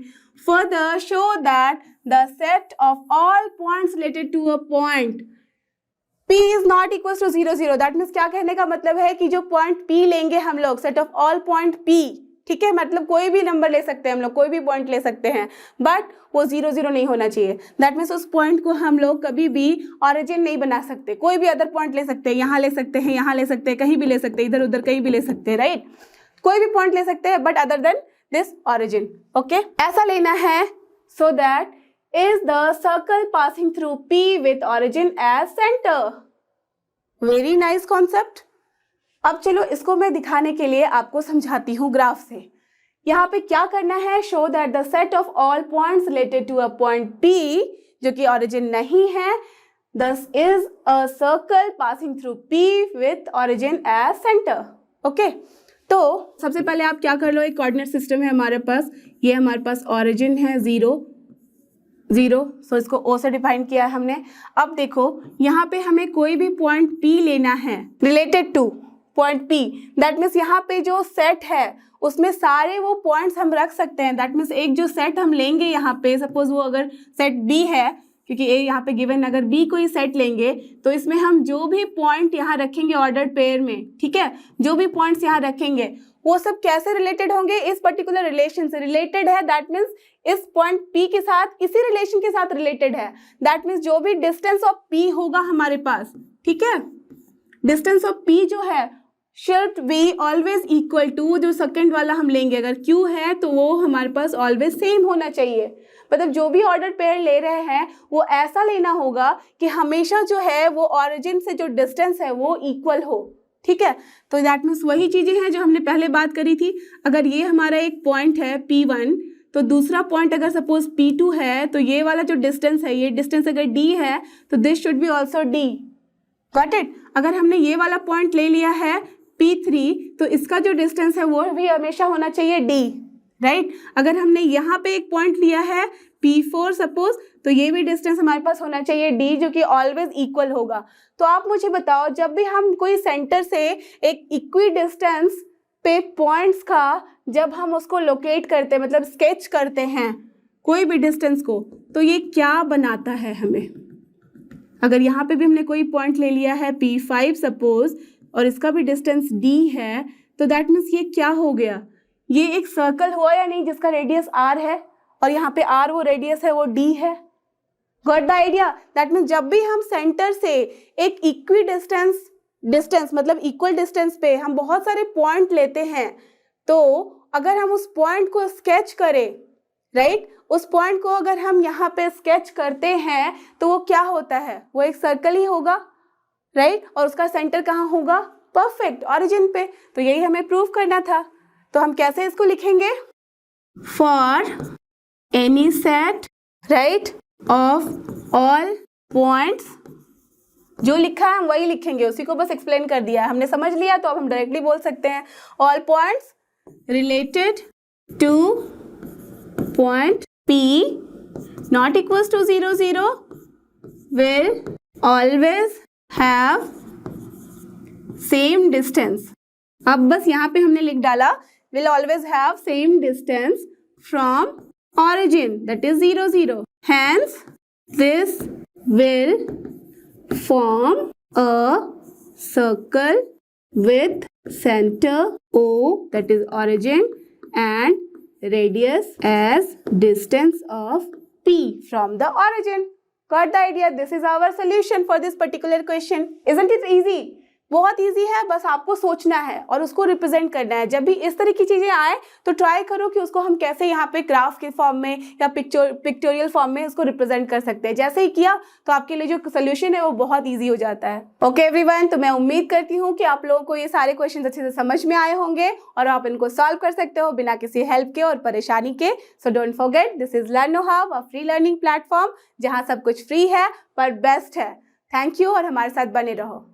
Further show that the set of all points related to a point P is not equals to 0 0। That means क्या कहने का मतलब है कि जो पॉइंट P लेंगे हम लोग, set of all point P, ठीक है, मतलब कोई भी नंबर ले सकते हैं हम लोग, कोई भी पॉइंट ले सकते हैं, बट वो 0 0 नहीं होना चाहिए। दैट मीन्स उस पॉइंट को हम लोग कभी भी ऑरिजिन नहीं बना सकते। कोई भी अदर पॉइंट ले सकते हैं, यहाँ ले सकते हैं, यहाँ ले सकते हैं, कहीं भी ले सकते हैं, इधर उधर कहीं भी ले सकते हैं, राइट? कोई भी पॉइंट ले सकते हैं but other than this origin. Okay, ऐसा लेना है so that is the circle passing through P with origin as center। Very nice concept। अब चलो इसको मैं दिखाने के लिए आपको समझाती हूँ ग्राफ से। यहाँ पे क्या करना है? show that the set of all points related to a point P, जो कि origin नहीं है, thus is a circle passing through P with origin as center। Okay? तो सबसे पहले आप क्या कर लो, एक कोऑर्डिनेट सिस्टम है हमारे पास, ये हमारे पास origin है 0 0, सो इसको O से डिफाइन किया है हमने। अब देखो यहाँ पे हमें कोई भी पॉइंट P लेना है related two point P। That means यहाँ पे जो सेट है उसमें सारे वो पॉइंट्स हम रख सकते हैं। दैट मीन्स एक जो सेट हम लेंगे यहाँ पे, सपोज वो अगर सेट B है, क्योंकि ए यहाँ पे गिवन, अगर B कोई सेट लेंगे तो इसमें हम जो भी पॉइंट यहाँ रखेंगे ऑर्डर्ड पेयर में, ठीक है, जो भी पॉइंट्स यहाँ रखेंगे वो सब कैसे रिलेटेड होंगे? इस पर्टिकुलर रिलेशन से रिलेटेड है। दैट मीन्स इस पॉइंट P के साथ इसी रिलेशन के साथ रिलेटेड है। दैट मीन्स जो भी डिस्टेंस ऑफ P होगा हमारे पास, ठीक है, डिस्टेंस ऑफ P जो है should be always equal to, जो सेकंड वाला हम लेंगे अगर Q है तो वो हमारे पास ऑलवेज सेम होना चाहिए। मतलब जो भी ऑर्डर पेयर ले रहे हैं वो ऐसा लेना होगा कि हमेशा जो है वो ऑरिजिन से जो डिस्टेंस है वो इक्वल हो, ठीक है। तो दैट मीन्स वही चीजें हैं जो हमने पहले बात करी थी। अगर ये हमारा एक पॉइंट है P1, तो दूसरा पॉइंट अगर सपोज P2 है, तो ये वाला जो डिस्टेंस है, ये डिस्टेंस अगर D है तो this should be also D। Got it? अगर हमने ये वाला पॉइंट ले लिया है P3, तो इसका जो डिस्टेंस है वो भी हमेशा होना चाहिए D, राइट? अगर हमने यहाँ पे एक पॉइंट लिया है P4 सपोज, तो ये भी डिस्टेंस हमारे पास होना चाहिए D, जो कि ऑलवेज इक्वल होगा। तो आप मुझे बताओ, जब भी हम कोई सेंटर से एक इक्वी डिस्टेंस पे पॉइंट्स का जब हम उसको लोकेट करते हैं, मतलब स्केच करते हैं कोई भी डिस्टेंस को, तो ये क्या बनाता है हमें? अगर यहाँ पे भी हमने कोई पॉइंट ले लिया है P5 सपोज, और इसका भी डिस्टेंस D है, तो दैट मीन्स ये क्या हो गया? ये एक सर्कल हुआ या नहीं जिसका रेडियस R है, और यहाँ पे R वो रेडियस है, वो D है। Got the idea? That means जब भी हम सेंटर से एक इक्वी डिस्टेंस मतलब इक्वल डिस्टेंस पे हम बहुत सारे पॉइंट लेते हैं, तो अगर हम उस पॉइंट को स्केच करें, राइट, उस पॉइंट को अगर हम यहाँ पे स्केच करते हैं तो वो क्या होता है? वो एक सर्कल ही होगा, राइट? और उसका सेंटर कहाँ होगा? परफेक्ट, ऑरिजिन पे। तो यही हमें प्रूव करना था। तो हम कैसे इसको लिखेंगे? For any set, right, of all points, जो लिखा है हम वही लिखेंगे, उसी को बस एक्सप्लेन कर दिया है हमने, समझ लिया। तो अब हम डायरेक्टली बोल सकते हैं all points related two point P not equals to 0 0 will always have same distance। अब बस यहाँ पे हमने लिख डाला will always have same distance from origin, that is 0 0। Hence this will form a circle with center O, that is origin, and radius as distance of P from the origin। Got the idea? This is our solution for this particular question. Isn't it easy? बहुत easy है, बस आपको सोचना है और उसको represent करना है। जब भी इस तरह की चीजें आए तो ट्राई करो कि उसको हम कैसे यहाँ पे ग्राफ के फॉर्म में या पिक्टोरियल फॉर्म में उसको रिप्रेजेंट कर सकते हैं। जैसे ही किया तो आपके लिए जो सोल्यूशन है वो बहुत ईजी हो जाता है। ओके एवरीवन, तो मैं उम्मीद करती हूँ कि आप लोगों को ये सारे क्वेश्चन अच्छे से समझ में आए होंगे और आप इनको सॉल्व कर सकते हो बिना किसी हेल्प के और परेशानी के। So don't forget, this is लर्नो hub, a free learning platform जहाँ सब कुछ फ्री है पर बेस्ट है। थैंक यू और हमारे साथ बने रहो।